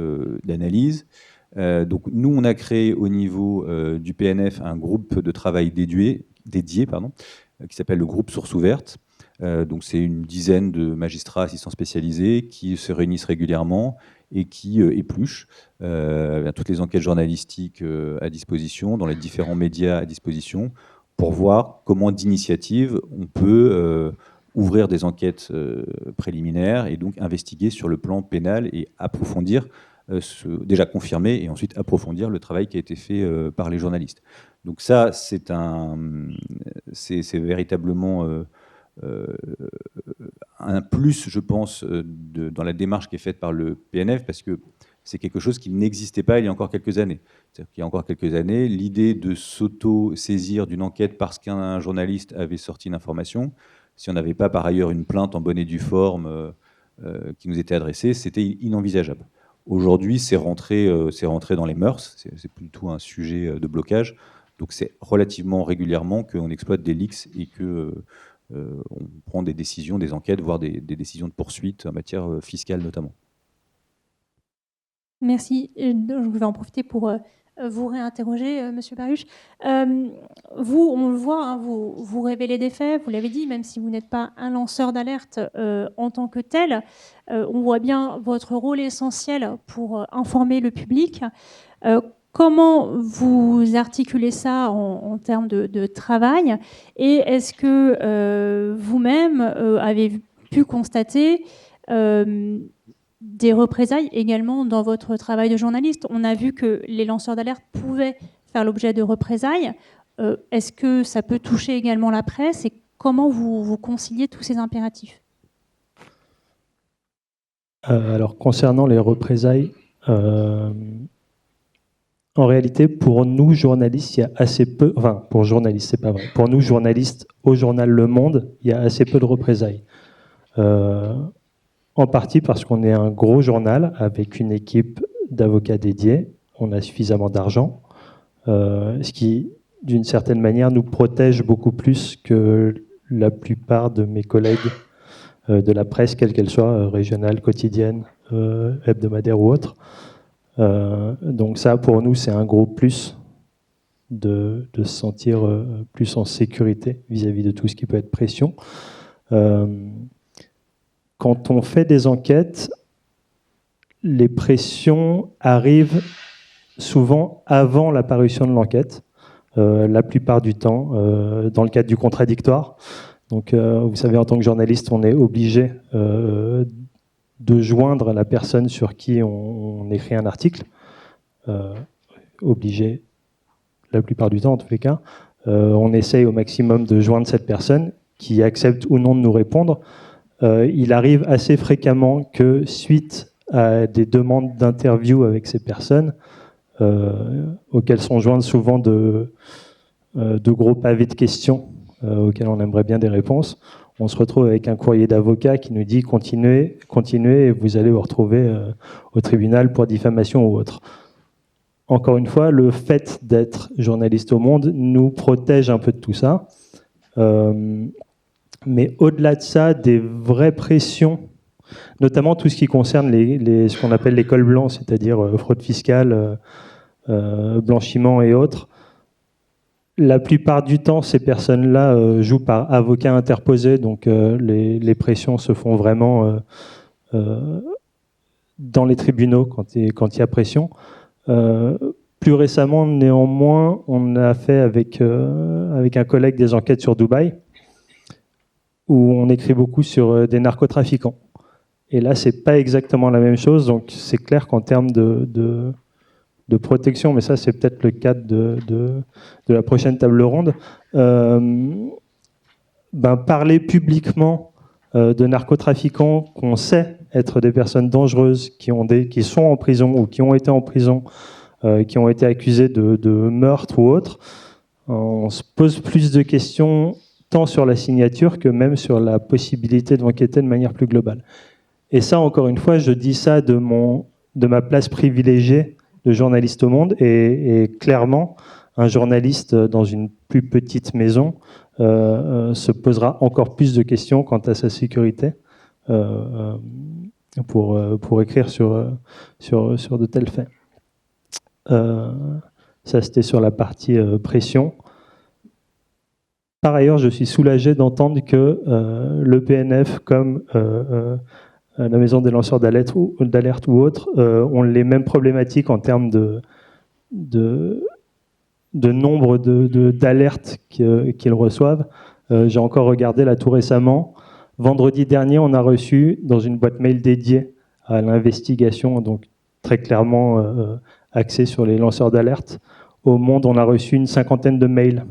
d'analyse. Donc nous, on a créé au niveau du PNF un groupe de travail dédié, qui s'appelle le groupe Source Ouverte. Donc c'est une dizaine de magistrats assistants spécialisés qui se réunissent régulièrement et qui épluchent toutes les enquêtes journalistiques à disposition, dans les différents médias à disposition, pour voir comment d'initiative on peut ouvrir des enquêtes préliminaires et donc investiguer sur le plan pénal et approfondir, déjà confirmer et ensuite approfondir le travail qui a été fait par les journalistes. Donc ça, c'est véritablement un plus, je pense, dans la démarche qui est faite par le PNF, parce que c'est quelque chose qui n'existait pas il y a encore quelques années. C'est-à-dire qu'il y a encore quelques années, l'idée de s'auto-saisir d'une enquête parce qu'un journaliste avait sorti une information, si on n'avait pas par ailleurs une plainte en bonne et due forme qui nous était adressée, c'était inenvisageable. Aujourd'hui, c'est rentré dans les mœurs, c'est plutôt un sujet de blocage, donc c'est relativement régulièrement qu'on exploite des leaks et que on prend des décisions, des enquêtes, voire des décisions de poursuite en matière fiscale notamment. Merci. Je vais en profiter pour vous réinterroger, Monsieur Baruch. Vous, on le voit, hein, vous révélez des faits, vous l'avez dit, même si vous n'êtes pas un lanceur d'alerte en tant que tel, on voit bien votre rôle essentiel pour informer le public. Comment vous articulez ça en termes de travail? Et est-ce que vous-même avez pu constater des représailles également dans votre travail de journaliste? On a vu que les lanceurs d'alerte pouvaient faire l'objet de représailles. Est-ce que ça peut toucher également la presse? Et comment vous conciliez tous ces impératifs? Alors, concernant les représailles, en réalité, pour nous, journalistes, il y a assez peu... Enfin, pour journalistes, c'est pas vrai. Pour nous, journalistes, au journal Le Monde, il y a assez peu de représailles. En partie parce qu'on est un gros journal avec une équipe d'avocats dédiés. On a suffisamment d'argent, ce qui, d'une certaine manière, nous protège beaucoup plus que la plupart de mes collègues de la presse, quelle qu'elle soit, régionale, quotidienne, hebdomadaire ou autre. Donc ça, pour nous, c'est un gros plus de se sentir plus en sécurité vis-à-vis de tout ce qui peut être pression. Quand on fait des enquêtes, les pressions arrivent souvent avant la parution de l'enquête, la plupart du temps, dans le cadre du contradictoire. Donc, vous savez, en tant que journaliste, on est obligé de joindre la personne sur qui on écrit un article. Obligé la plupart du temps, en tous les cas. On essaye au maximum de joindre cette personne qui accepte ou non de nous répondre. Il arrive assez fréquemment que, suite à des demandes d'interview avec ces personnes, auxquelles sont jointes souvent de gros pavés de questions auxquels on aimerait bien des réponses, on se retrouve avec un courrier d'avocat qui nous dit continuez et vous allez vous retrouver au tribunal pour diffamation ou autre. Encore une fois, le fait d'être journaliste au Monde nous protège un peu de tout ça. Mais au-delà de ça, des vraies pressions, notamment tout ce qui concerne ce qu'on appelle les cols blancs, c'est-à-dire fraude fiscale, blanchiment et autres, la plupart du temps, ces personnes-là jouent par avocat interposé, donc les pressions se font vraiment dans les tribunaux quand il y a pression. Plus récemment, néanmoins, on a fait avec un collègue des enquêtes sur Dubaï, où on écrit beaucoup sur des narcotrafiquants. Et là, c'est pas exactement la même chose, donc c'est clair qu'en termes de protection, mais ça, c'est peut-être le cadre de la prochaine table ronde, parler publiquement de narcotrafiquants qu'on sait être des personnes dangereuses, qui sont en prison ou qui ont été en prison, qui ont été accusés de meurtre ou autre, on se pose plus de questions tant sur la signature que même sur la possibilité d'enquêter de manière plus globale. Et ça, encore une fois, je dis ça de ma place privilégiée de journaliste au Monde, et clairement, un journaliste dans une plus petite maison se posera encore plus de questions quant à sa sécurité pour écrire sur de tels faits. Ça, c'était sur la partie pression. Par ailleurs, je suis soulagé d'entendre que le PNF, comme la Maison des lanceurs d'alerte ou autres, ont les mêmes problématiques en termes de nombre d'alertes qu'ils reçoivent. J'ai encore regardé là tout récemment. Vendredi dernier, on a reçu dans une boîte mail dédiée à l'investigation, donc très clairement axée sur les lanceurs d'alerte. Au Monde, on a reçu une 50aine de mails.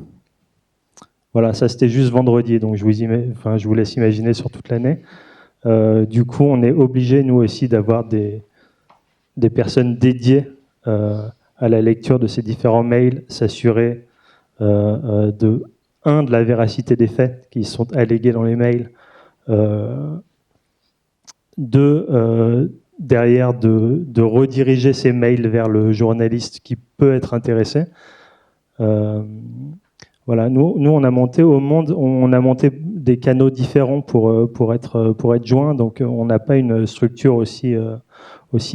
Voilà, ça c'était juste vendredi, donc je vous laisse imaginer sur toute l'année. Du coup, on est obligé, nous aussi, d'avoir des personnes dédiées à la lecture de ces différents mails, s'assurer de la véracité des faits qui sont allégués dans les mails, derrière de rediriger ces mails vers le journaliste qui peut être intéressé. Voilà, nous on a monté au Monde, on a monté des canaux différents pour être joints, donc on n'a pas une structure aussi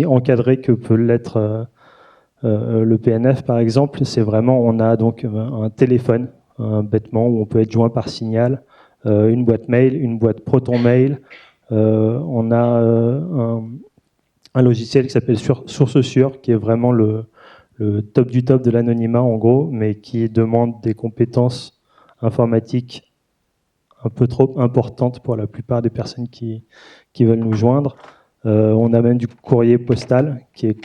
encadrée que peut l'être le PNF par exemple. C'est vraiment, on a donc un téléphone, bêtement, où on peut être joint par signal, une boîte mail, une boîte Proton Mail. On a un logiciel qui s'appelle Source Sûre, qui est vraiment le top du top de l'anonymat en gros, mais qui demande des compétences informatiques un peu trop importantes pour la plupart des personnes qui veulent nous joindre. On a même du courrier postal, qui est,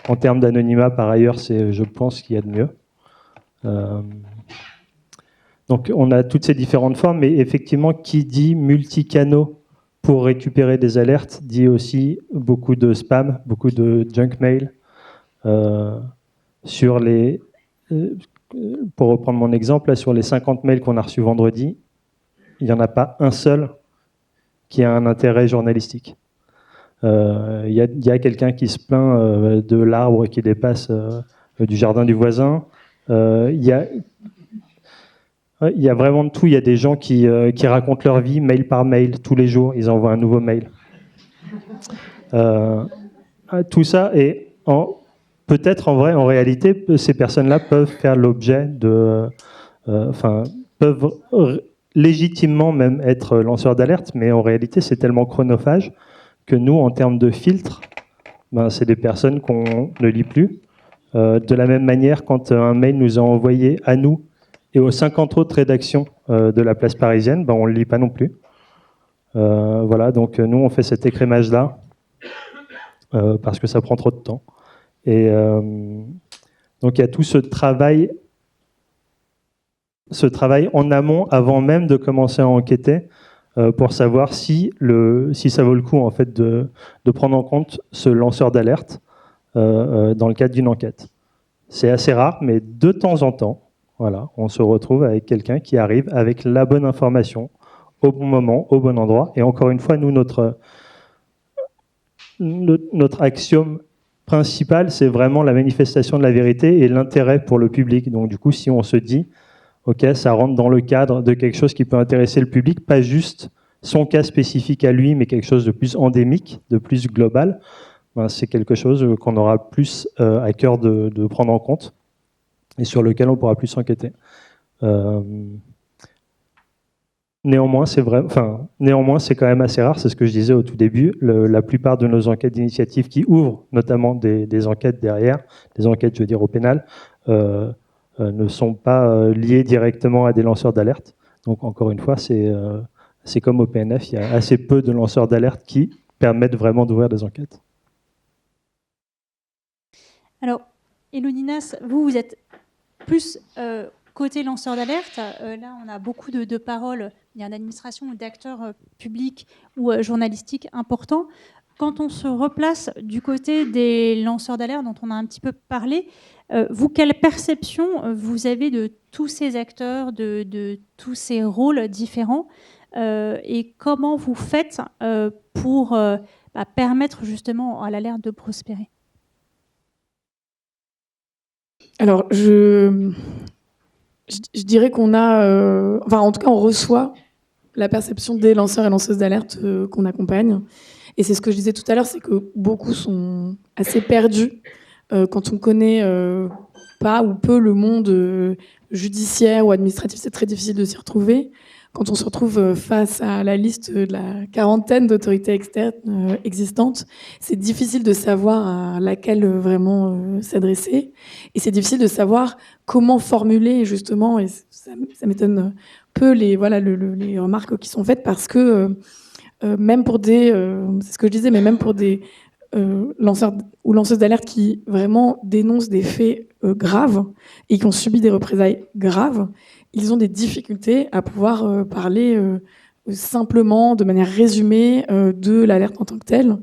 en termes d'anonymat par ailleurs, c'est, je pense, qu'il y a de mieux. Donc on a toutes ces différentes formes, mais effectivement, qui dit multicanaux pour récupérer des alertes, dit aussi beaucoup de spam, beaucoup de junk mail. Pour reprendre mon exemple, là, sur les 50 mails qu'on a reçus vendredi, il n'y en a pas un seul qui a un intérêt journalistique. Il y a quelqu'un qui se plaint de l'arbre qui dépasse du jardin du voisin. Il y a vraiment de tout. Il y a des gens qui racontent leur vie mail par mail, tous les jours. Ils envoient un nouveau mail. Tout ça est... Peut-être en réalité, ces personnes-là peuvent faire l'objet peuvent légitimement même être lanceur d'alerte, mais en réalité, c'est tellement chronophage que nous, en termes de filtre, c'est des personnes qu'on ne lit plus. De la même manière, quand un mail nous a envoyé à nous et aux 50 autres rédactions de la place parisienne, on ne le lit pas non plus. Voilà, donc nous, on fait cet écrémage-là parce que ça prend trop de temps. Et donc, il y a tout ce travail en amont, avant même de commencer à enquêter, pour savoir si ça vaut le coup en fait, de prendre en compte ce lanceur d'alerte dans le cadre d'une enquête. C'est assez rare, mais de temps en temps, voilà, on se retrouve avec quelqu'un qui arrive avec la bonne information, au bon moment, au bon endroit. Et encore une fois, nous, notre axiome principal, c'est vraiment la manifestation de la vérité et l'intérêt pour le public. Donc du coup, si on se dit, ok, ça rentre dans le cadre de quelque chose qui peut intéresser le public, pas juste son cas spécifique à lui, mais quelque chose de plus endémique, de plus global, c'est quelque chose qu'on aura plus à cœur de prendre en compte et sur lequel on pourra plus enquêter. Néanmoins, c'est quand même assez rare, c'est ce que je disais au tout début. La plupart de nos enquêtes d'initiative qui ouvrent, notamment des enquêtes derrière, des enquêtes, je veux dire, au pénal, ne sont pas liées directement à des lanceurs d'alerte. Donc, encore une fois, c'est comme au PNF, il y a assez peu de lanceurs d'alerte qui permettent vraiment d'ouvrir des enquêtes. Alors, Elodinas, vous êtes plus côté lanceur d'alerte. Là, on a beaucoup de paroles, il y a d'administration ou d'acteurs publics ou journalistiques importants. Quand on se replace du côté des lanceurs d'alerte dont on a un petit peu parlé, vous, quelle perception vous avez de tous ces acteurs, de tous ces rôles différents et comment vous faites pour permettre justement à l'alerte de prospérer? Alors, je dirais qu'on a... en tout cas, on reçoit la perception des lanceurs et lanceuses d'alerte qu'on accompagne. Et c'est ce que je disais tout à l'heure, c'est que beaucoup sont assez perdus quand on connaît pas ou peu le monde judiciaire ou administratif. C'est très difficile de s'y retrouver. Quand on se retrouve face à la liste de la quarantaine d'autorités externes existantes, c'est difficile de savoir à laquelle vraiment s'adresser. Et c'est difficile de savoir comment formuler, justement, et ça m'étonne peu les remarques qui sont faites, parce que même pour c'est ce que je disais, mais même pour des lanceurs ou lanceuses d'alerte qui vraiment dénoncent des faits graves et qui ont subi des représailles graves, ils ont des difficultés à pouvoir parler simplement, de manière résumée, de l'alerte en tant que telle.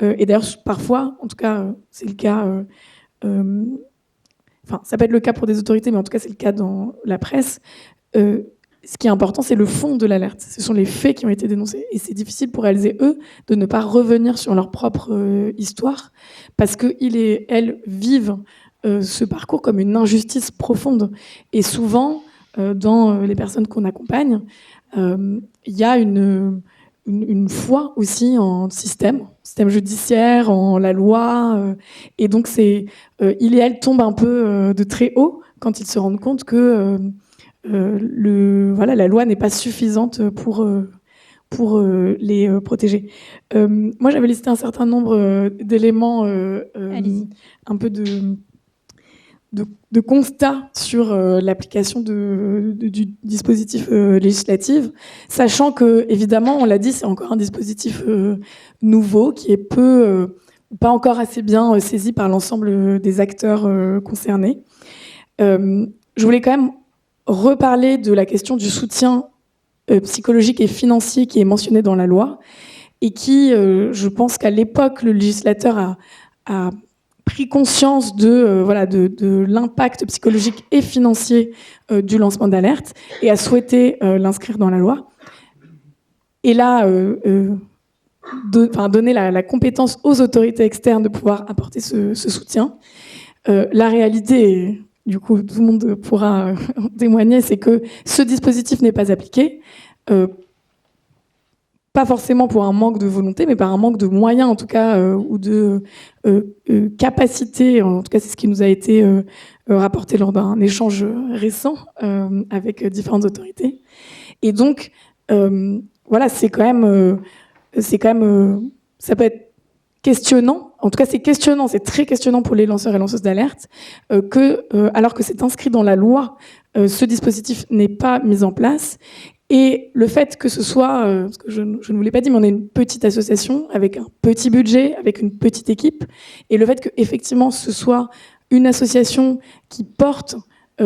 Et d'ailleurs, parfois, en tout cas, c'est le cas... ça peut être le cas pour des autorités, mais en tout cas, c'est le cas dans la presse. Ce qui est important, c'est le fond de l'alerte. Ce sont les faits qui ont été dénoncés. Et c'est difficile pour elles et eux de ne pas revenir sur leur propre histoire, parce qu'ils et elles vivent ce parcours comme une injustice profonde. Et souvent, dans les personnes qu'on accompagne, il y a une foi aussi en système judiciaire, en la loi. Et donc, ils et elles tombent un peu de très haut quand ils se rendent compte que la loi n'est pas suffisante pour les protéger. Moi, j'avais listé un certain nombre d'éléments, un peu de constats sur l'application du dispositif législatif, sachant que, évidemment, on l'a dit, c'est encore un dispositif nouveau qui est pas encore assez bien saisi par l'ensemble des acteurs concernés. Je voulais quand même reparler de la question du soutien psychologique et financier qui est mentionné dans la loi et qui, je pense qu'à l'époque, le législateur a pris conscience de l'impact psychologique et financier du lancement d'alerte et a souhaité l'inscrire dans la loi. Et là, donner la compétence aux autorités externes de pouvoir apporter ce soutien. La réalité, du coup, tout le monde pourra témoigner, c'est que ce dispositif n'est pas appliqué. Pas forcément pour un manque de volonté, mais par un manque de moyens, en tout cas, ou de capacité. En tout cas, c'est ce qui nous a été rapporté lors d'un échange récent avec différentes autorités. Et donc, voilà, c'est quand même, ça peut être questionnant. En tout cas, c'est questionnant, c'est très questionnant pour les lanceurs et lanceuses d'alerte alors que c'est inscrit dans la loi, ce dispositif n'est pas mis en place. Et le fait que ce soit, parce que je ne vous l'ai pas dit, mais on est une petite association avec un petit budget, avec une petite équipe, et le fait qu'effectivement ce soit une association qui porte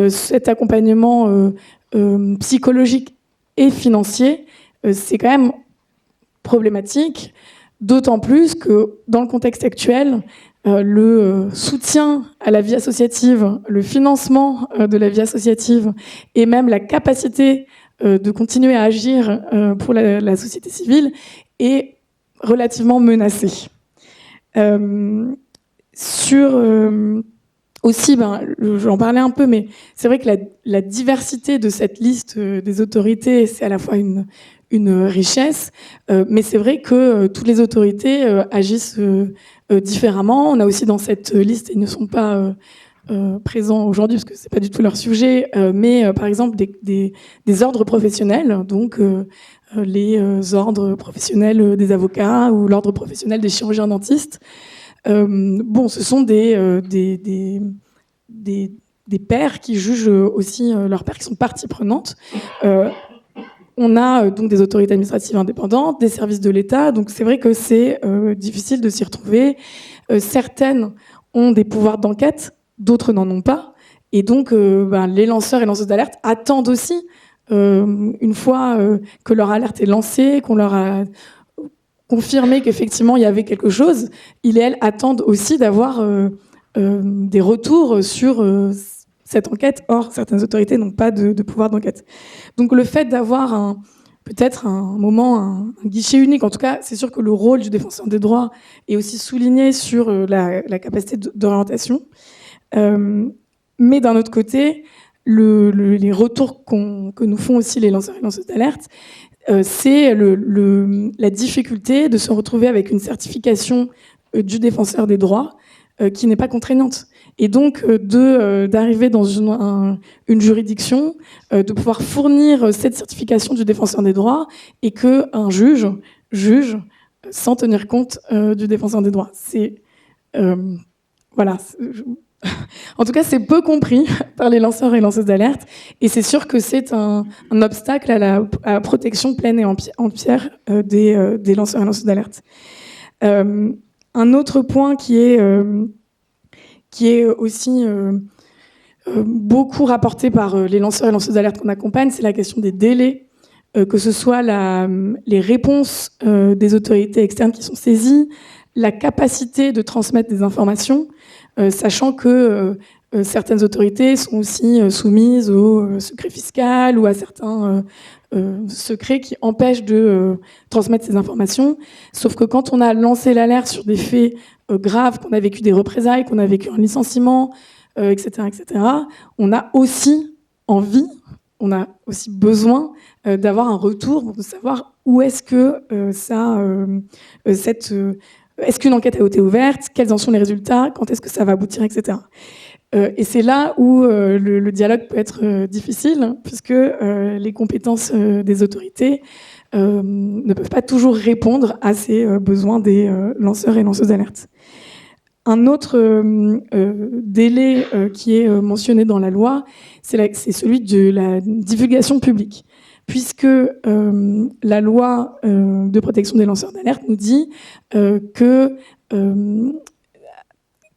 cet accompagnement psychologique et financier, c'est quand même problématique, d'autant plus que dans le contexte actuel, le soutien à la vie associative, le financement de la vie associative et même la capacité de continuer à agir pour la société civile est relativement menacé. Aussi, j'en parlais un peu, mais c'est vrai que la diversité de cette liste des autorités, c'est à la fois une richesse, mais c'est vrai que toutes les autorités agissent différemment. On a aussi dans cette liste, ils ne sont pas présents aujourd'hui parce que c'est pas du tout leur sujet, mais par exemple des ordres professionnels, donc les ordres professionnels des avocats ou l'ordre professionnel des chirurgiens dentistes. Bon, ce sont des pairs qui jugent aussi leurs pairs, qui sont partie prenante. On a donc des autorités administratives indépendantes, des services de l'État, donc c'est vrai que c'est difficile de s'y retrouver. Certaines ont des pouvoirs d'enquête, d'autres n'en ont pas, et donc les lanceurs et lanceuses d'alerte attendent aussi, une fois que leur alerte est lancée, qu'on leur a confirmé qu'effectivement il y avait quelque chose, ils et elles attendent aussi d'avoir des retours sur cette enquête. Or, certaines autorités n'ont pas de pouvoir d'enquête. Donc le fait d'avoir peut-être un moment, un guichet unique, en tout cas, c'est sûr que le rôle du défenseur des droits est aussi souligné sur la capacité d'orientation. Mais d'un autre côté, les retours que nous font aussi les lanceurs et lanceuses d'alerte, c'est la difficulté de se retrouver avec une certification du défenseur des droits qui n'est pas contraignante. Et donc d'arriver dans une juridiction, de pouvoir fournir cette certification du défenseur des droits et qu'un juge juge sans tenir compte du défenseur des droits. Voilà. En tout cas, c'est peu compris par les lanceurs et lanceuses d'alerte, et c'est sûr que c'est un obstacle à la protection pleine et entière des lanceurs et lanceuses d'alerte. Un autre point qui est aussi beaucoup rapporté par les lanceurs et lanceuses d'alerte qu'on accompagne, c'est la question des délais, que ce soit les réponses des autorités externes qui sont saisies, la capacité de transmettre des informations, sachant que certaines autorités sont aussi soumises au secret fiscal ou à certains secrets qui empêchent de transmettre ces informations. Sauf que quand on a lancé l'alerte sur des faits graves, qu'on a vécu des représailles, qu'on a vécu un licenciement, etc., on a aussi envie, on a aussi besoin d'avoir un retour pour savoir où est-ce que est-ce qu'une enquête a été ouverte, quels en sont les résultats, quand est-ce que ça va aboutir, etc. Et c'est là où le dialogue peut être difficile, puisque les compétences des autorités ne peuvent pas toujours répondre à ces besoins des lanceurs et lanceuses d'alerte. Un autre délai qui est mentionné dans la loi, c'est celui de la divulgation publique, puisque la loi de protection des lanceurs d'alerte nous dit que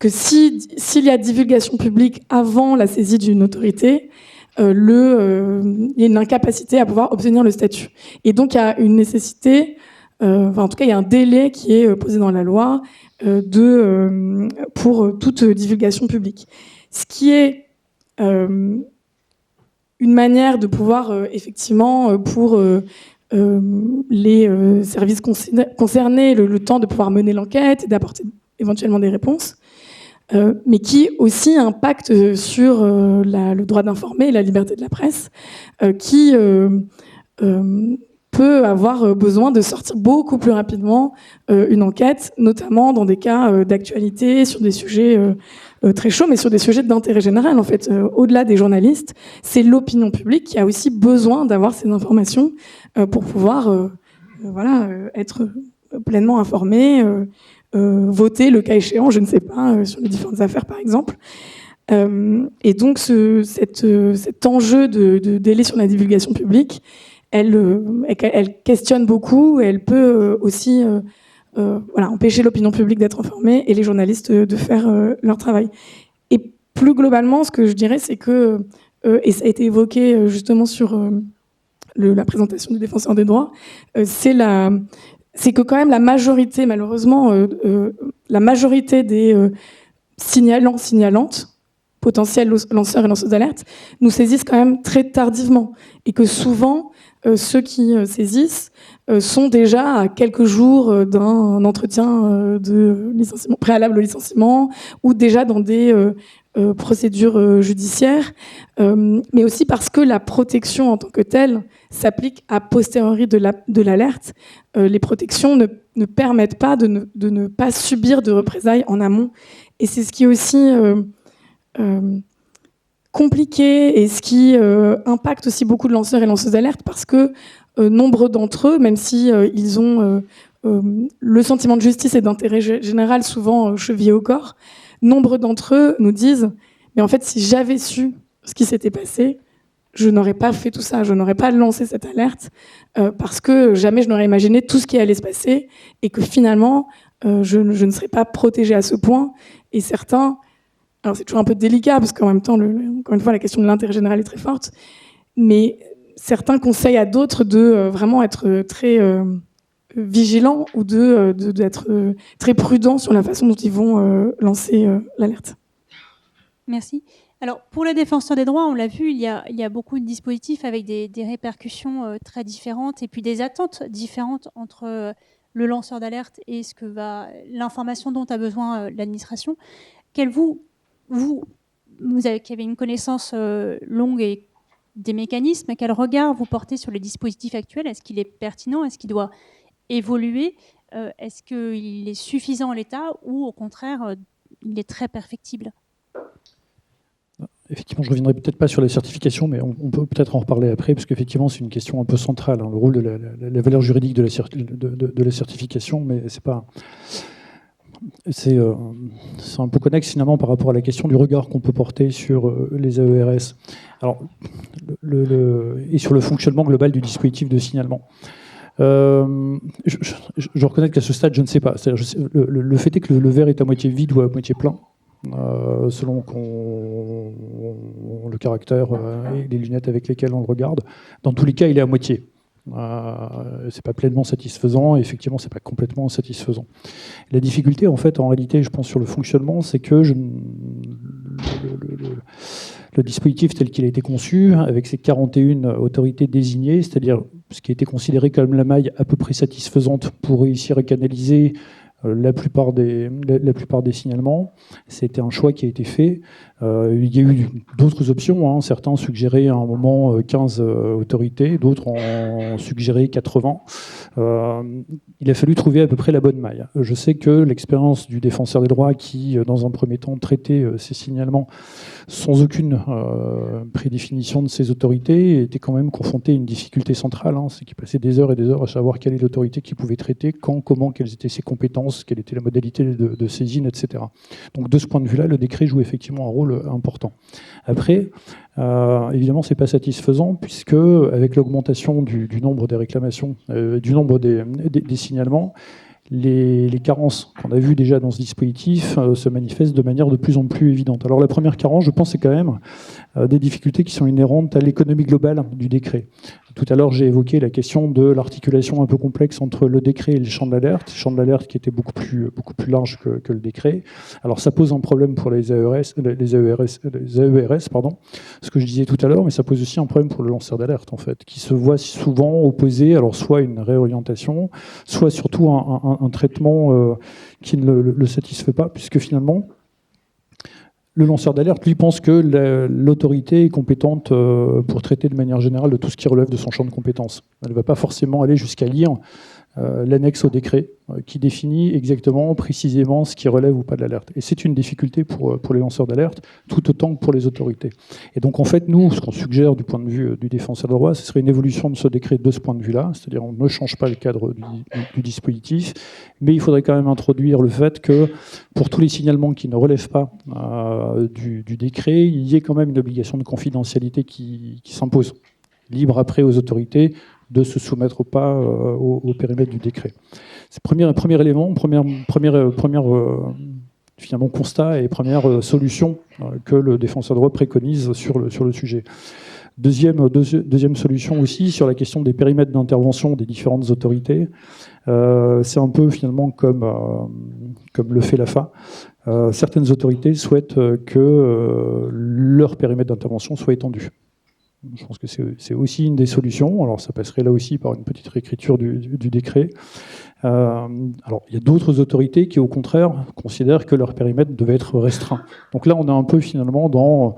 s'il y a divulgation publique avant la saisie d'une autorité, il y a une incapacité à pouvoir obtenir le statut. Et donc il y a une nécessité, en tout cas il y a un délai qui est posé dans la loi pour toute divulgation publique. Ce qui est une manière de pouvoir effectivement pour les services concernés le temps de pouvoir mener l'enquête et d'apporter éventuellement des réponses, mais qui aussi impacte sur le droit d'informer et la liberté de la presse, qui peut avoir besoin de sortir beaucoup plus rapidement une enquête, notamment dans des cas d'actualité, sur des sujets très chauds, mais sur des sujets d'intérêt général. En fait, au-delà des journalistes, c'est l'opinion publique qui a aussi besoin d'avoir ces informations pour pouvoir être pleinement informée, voter le cas échéant, je ne sais pas, sur les différentes affaires par exemple. Et donc cet enjeu de délai sur la divulgation publique, elle questionne beaucoup et elle peut aussi empêcher l'opinion publique d'être informée et les journalistes de faire leur travail. Et plus globalement, ce que je dirais, c'est que, et ça a été évoqué justement sur la présentation du défenseur des droits, c'est que quand même la majorité, malheureusement, la majorité des signalantes, potentiels lanceurs et lanceuses d'alerte, nous saisissent quand même très tardivement. Et que souvent, ceux qui saisissent sont déjà à quelques jours d'un entretien de licenciement, préalable au licenciement, ou déjà dans des procédures judiciaires, mais aussi parce que la protection en tant que telle s'applique a posteriori de l'alerte. Les protections ne permettent pas de ne pas subir de représailles en amont. Et c'est ce qui est aussi compliqué et ce qui impacte aussi beaucoup de lanceurs et lanceuses d'alerte, parce que nombre d'entre eux, même si ils ont le sentiment de justice et d'intérêt général souvent chevillé au corps, nombre d'entre eux nous disent « mais en fait, si j'avais su ce qui s'était passé, je n'aurais pas fait tout ça, je n'aurais pas lancé cette alerte, parce que jamais je n'aurais imaginé tout ce qui allait se passer et que finalement, je ne serais pas protégée à ce point. » Et certains... Alors c'est toujours un peu délicat, parce qu'en même temps, encore une fois, la question de l'intérêt général est très forte, mais certains conseillent à d'autres de vraiment être très vigilants ou d'être très prudents sur la façon dont ils vont lancer l'alerte. Merci. Alors, pour les défenseurs des droits, on l'a vu, il y a beaucoup de dispositifs avec des répercussions très différentes et puis des attentes différentes entre le lanceur d'alerte et l'information dont a besoin l'administration. Vous qui avez une connaissance longue et des mécanismes, quel regard vous portez sur les dispositifs actuels? Est-ce qu'il est pertinent? Est-ce qu'il doit évoluer? Est-ce qu'il est suffisant en l'état ou au contraire, il est très perfectible? Effectivement, je ne reviendrai peut-être pas sur les certifications, mais on peut peut-être en reparler après, parce qu'effectivement, c'est une question un peu centrale, hein, le rôle de la valeur juridique de la certification, mais c'est pas... C'est un peu connexe finalement par rapport à la question du regard qu'on peut porter sur les AERS. Alors, et sur le fonctionnement global du dispositif de signalement. Je reconnais qu'à ce stade, je ne sais pas. Le fait est que le verre est à moitié vide ou à moitié plein, selon le caractère et les lunettes avec lesquelles on le regarde. Dans tous les cas, il est à moitié. C'est pas pleinement satisfaisant et effectivement c'est pas complètement satisfaisant. La difficulté en fait en réalité je pense sur le fonctionnement, c'est que le dispositif tel qu'il a été conçu avec ses 41 autorités désignées, c'est-à-dire ce qui a été considéré comme la maille à peu près satisfaisante pour réussir à canaliser la plupart des signalements, c'était un choix qui a été fait. Il y a eu d'autres options, hein. Certains suggéraient à un moment 15 autorités, d'autres en suggéraient 80. Il a fallu trouver à peu près la bonne maille. Je sais que l'expérience du défenseur des droits qui, dans un premier temps, traitait ces signalements sans aucune prédéfinition de ces autorités, était quand même confronté à une difficulté centrale, hein. C'est qu'il passait des heures et des heures à savoir quelle est l'autorité qui pouvait traiter, quand, comment, quelles étaient ses compétences, quelle était la modalité de saisine, etc. Donc de ce point de vue-là, le décret joue effectivement un rôle important. Après, évidemment, c'est pas satisfaisant puisque avec l'augmentation du nombre des réclamations, du nombre des signalements, les carences qu'on a vues déjà dans ce dispositif se manifestent de manière de plus en plus évidente. Alors la première carence, je pense, c'est quand même des difficultés qui sont inhérentes à l'économie globale du décret. Tout à l'heure, j'ai évoqué la question de l'articulation un peu complexe entre le décret et le champ de l'alerte qui était beaucoup plus large que le décret. Alors ça pose un problème pour les AERS, pardon, ce que je disais tout à l'heure, mais ça pose aussi un problème pour le lanceur d'alerte, en fait, qui se voit souvent opposer, alors soit une réorientation, soit surtout un traitement qui ne le satisfait pas, puisque finalement, Le lanceur d'alerte, lui, pense que l'autorité est compétente pour traiter de manière générale de tout ce qui relève de son champ de compétences. Elle ne va pas forcément aller jusqu'à lire l'annexe au décret qui définit exactement, précisément ce qui relève ou pas de l'alerte. Et c'est une difficulté pour les lanceurs d'alerte, tout autant que pour les autorités. Et donc, en fait, nous, ce qu'on suggère du point de vue du défenseur des droits, ce serait une évolution de ce décret de ce point de vue-là, c'est-à-dire on ne change pas le cadre du dispositif, mais il faudrait quand même introduire le fait que pour tous les signalements qui ne relèvent pas du décret, il y ait quand même une obligation de confidentialité qui s'impose. Libre après aux autorités de se soumettre ou pas au périmètre du décret. C'est le premier élément, finalement constat et première solution que le défenseur de droit préconise sur le sujet. Deuxième solution aussi sur la question des périmètres d'intervention des différentes autorités. C'est un peu finalement comme le fait l'AFA. Certaines autorités souhaitent que leur périmètre d'intervention soit étendu. Je pense que c'est aussi une des solutions. Alors, ça passerait là aussi par une petite réécriture du décret. Alors, il y a d'autres autorités qui, au contraire, considèrent que leur périmètre devait être restreint. Donc là, on est un peu finalement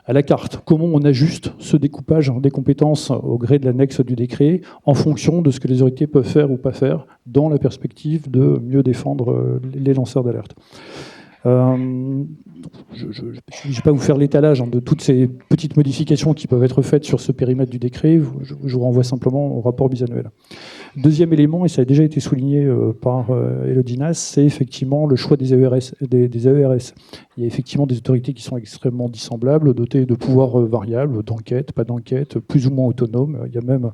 à la carte. Comment on ajuste ce découpage des compétences au gré de l'annexe du décret en fonction de ce que les autorités peuvent faire ou pas faire dans la perspective de mieux défendre les lanceurs d'alerte. Je ne vais pas vous faire l'étalage de toutes ces petites modifications qui peuvent être faites sur ce périmètre du décret. Je vous renvoie simplement au rapport bisannuel. Deuxième élément, et ça a déjà été souligné par Élodie Nass, c'est effectivement le choix des AERS. Il y a effectivement des autorités qui sont extrêmement dissemblables, dotées de pouvoirs variables, d'enquête, pas d'enquête, plus ou moins autonomes. Il y a même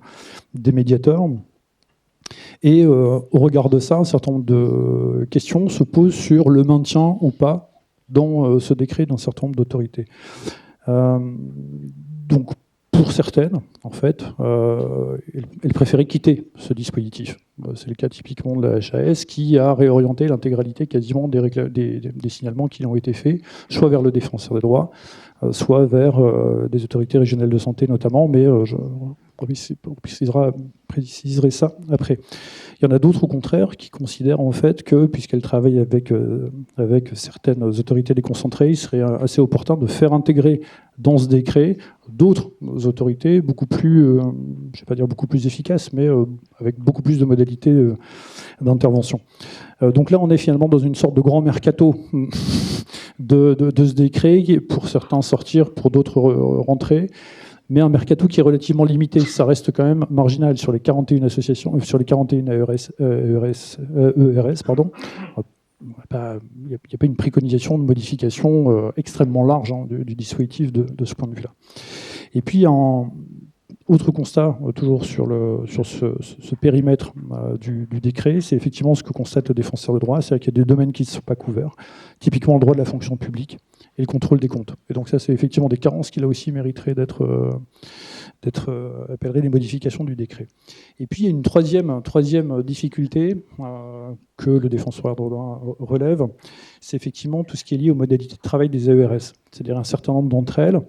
des médiateurs. Et au regard de ça, un certain nombre de questions se posent sur le maintien ou pas dans ce décret d'un certain nombre d'autorités. Donc, pour certaines, en fait, elles préféraient quitter ce dispositif. C'est le cas typiquement de la HAS qui a réorienté l'intégralité quasiment des signalements qui ont été faits, soit vers le défenseur des droits, soit vers des autorités régionales de santé notamment, mais on préciserait ça après. Il y en a d'autres au contraire qui considèrent en fait que, puisqu'elles travaillent avec certaines autorités déconcentrées, il serait assez opportun de faire intégrer dans ce décret d'autres autorités beaucoup plus, je ne vais pas dire beaucoup plus efficaces, mais avec beaucoup plus de modalités d'intervention. Donc là, on est finalement dans une sorte de grand mercato de ce décret, pour certains sortir, pour d'autres rentrer, mais un mercato qui est relativement limité. Ça reste quand même marginal sur les 41 associations, sur les 41 ERS, pardon. Il n'y a pas une préconisation de modification extrêmement large du dispositif de ce point de vue-là. Et puis, autre constat, toujours sur ce périmètre du décret, c'est effectivement ce que constate le défenseur de droit, c'est qu'il y a des domaines qui ne sont pas couverts, typiquement le droit de la fonction publique et le contrôle des comptes. Et donc ça, c'est effectivement des carences qui, là aussi, mériteraient d'être appelleraient les modifications du décret. Et puis, il y a une troisième difficulté que le défenseur de droit relève, c'est effectivement tout ce qui est lié aux modalités de travail des AERS. C'est-à-dire un certain nombre d'entre elles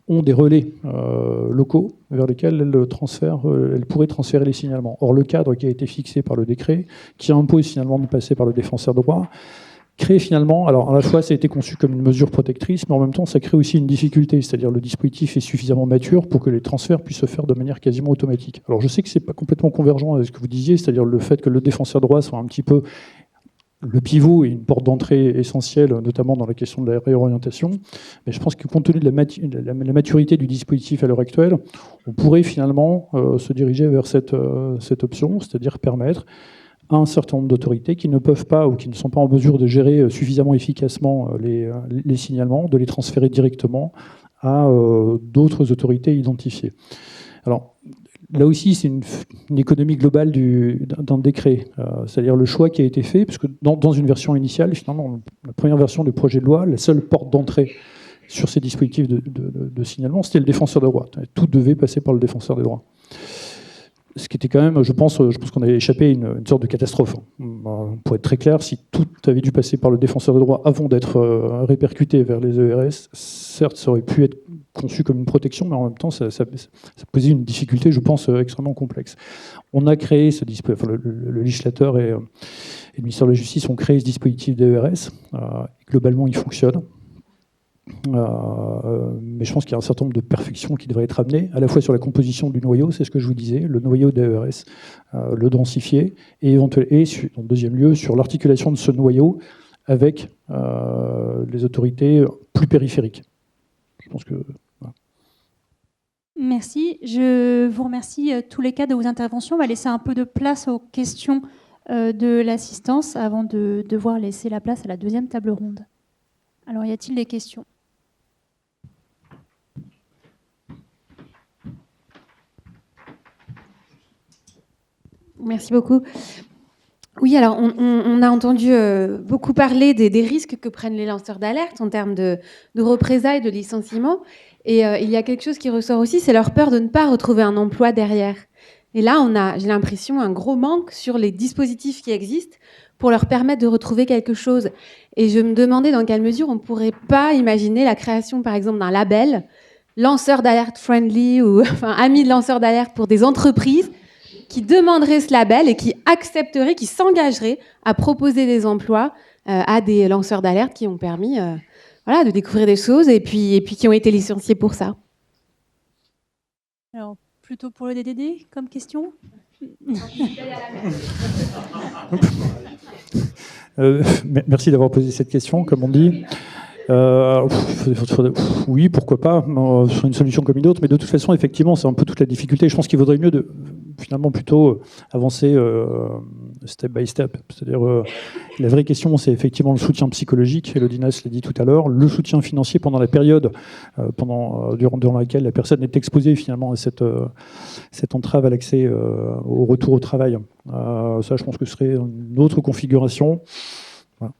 ont des relais locaux vers lesquels elles pourraient transférer les signalements. Or, le cadre qui a été fixé par le décret, qui impose finalement de passer par le défenseur de droit, crée finalement, alors à la fois ça a été conçu comme une mesure protectrice, mais en même temps ça crée aussi une difficulté, c'est-à-dire le dispositif est suffisamment mature pour que les transferts puissent se faire de manière quasiment automatique. Alors je sais que c'est pas complètement convergent avec ce que vous disiez, c'est-à-dire le fait que le défenseur de droit soit un petit peu le pivot et une porte d'entrée essentielle, notamment dans la question de la réorientation. Mais je pense que compte tenu de la maturité du dispositif à l'heure actuelle, on pourrait finalement se diriger vers cette option, c'est-à-dire permettre à un certain nombre d'autorités qui ne peuvent pas ou qui ne sont pas en mesure de gérer suffisamment efficacement les signalements, de les transférer directement à d'autres autorités identifiées. Alors, là aussi, c'est une économie globale d'un décret, c'est-à-dire le choix qui a été fait, parce que dans une version initiale, finalement, la première version du projet de loi, la seule porte d'entrée sur ces dispositifs de signalement, c'était le défenseur des droits. Tout devait passer par le défenseur des droits. Ce qui était quand même, je pense qu'on avait échappé à une sorte de catastrophe. Pour être très clair, si tout avait dû passer par le défenseur des droits avant d'être répercuté vers les ERS, certes, ça aurait pu être conçu comme une protection, mais en même temps, ça posait une difficulté, je pense, extrêmement complexe. On a créé ce dispositif, enfin, le législateur et le ministère de la Justice ont créé ce dispositif d'ERS. Globalement, il fonctionne. Mais je pense qu'il y a un certain nombre de perfections qui devraient être amenées, à la fois sur la composition du noyau, c'est ce que je vous disais, le noyau d'AERS, le densifier, et en deuxième lieu, sur l'articulation de ce noyau avec les autorités plus périphériques. Je pense que... Voilà. Merci. Je vous remercie tous les cas de vos interventions. On va laisser un peu de place aux questions de l'assistance avant de devoir laisser la place à la deuxième table ronde. Alors, y a-t-il des questions ? Merci beaucoup. Oui, alors on a entendu beaucoup parler des risques que prennent les lanceurs d'alerte en termes de représailles, de licenciements. Et il y a quelque chose qui ressort aussi, c'est leur peur de ne pas retrouver un emploi derrière. Et là, j'ai l'impression, un gros manque sur les dispositifs qui existent pour leur permettre de retrouver quelque chose. Et je me demandais dans quelle mesure on ne pourrait pas imaginer la création, par exemple, d'un label lanceur d'alerte friendly ou enfin, ami de lanceur d'alerte pour des entreprises qui demanderaient ce label et qui accepteraient, qui s'engageraient à proposer des emplois à des lanceurs d'alerte qui ont permis de découvrir des choses et puis qui ont été licenciés pour ça. Alors, plutôt pour le DDD comme question ? Merci d'avoir posé cette question, comme on dit. Oui, pourquoi pas, sur une solution comme une autre, mais de toute façon, effectivement, c'est un peu toute la difficulté. Je pense qu'il vaudrait mieux finalement plutôt avancer step by step. C'est-à-dire, la vraie question, c'est effectivement le soutien psychologique, Elodie Nass l'a dit tout à l'heure, le soutien financier pendant la période durant laquelle la personne est exposée finalement à cette entrave à l'accès au retour au travail. Ça, je pense que ce serait une autre configuration. Voilà.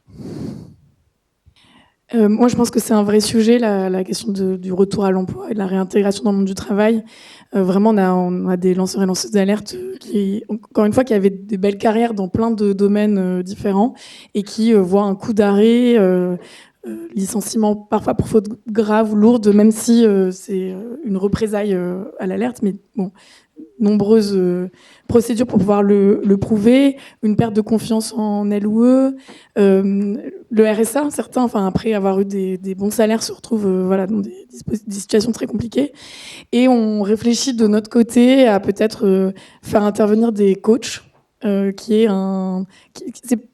Moi, je pense que c'est un vrai sujet, la question du retour à l'emploi et de la réintégration dans le monde du travail. Vraiment, on a des lanceurs et lanceuses d'alerte qui, encore une fois, qui avaient des belles carrières dans plein de domaines différents et qui voient un coup d'arrêt, licenciement parfois pour faute grave ou lourde, même si c'est une représaille à l'alerte. Mais bon, nombreuses procédures pour pouvoir le prouver, une perte de confiance en elle ou eux, le RSA, certains, après avoir eu des bons salaires, se retrouvent dans des situations très compliquées. Et on réfléchit de notre côté à peut-être faire intervenir des coachs, c'est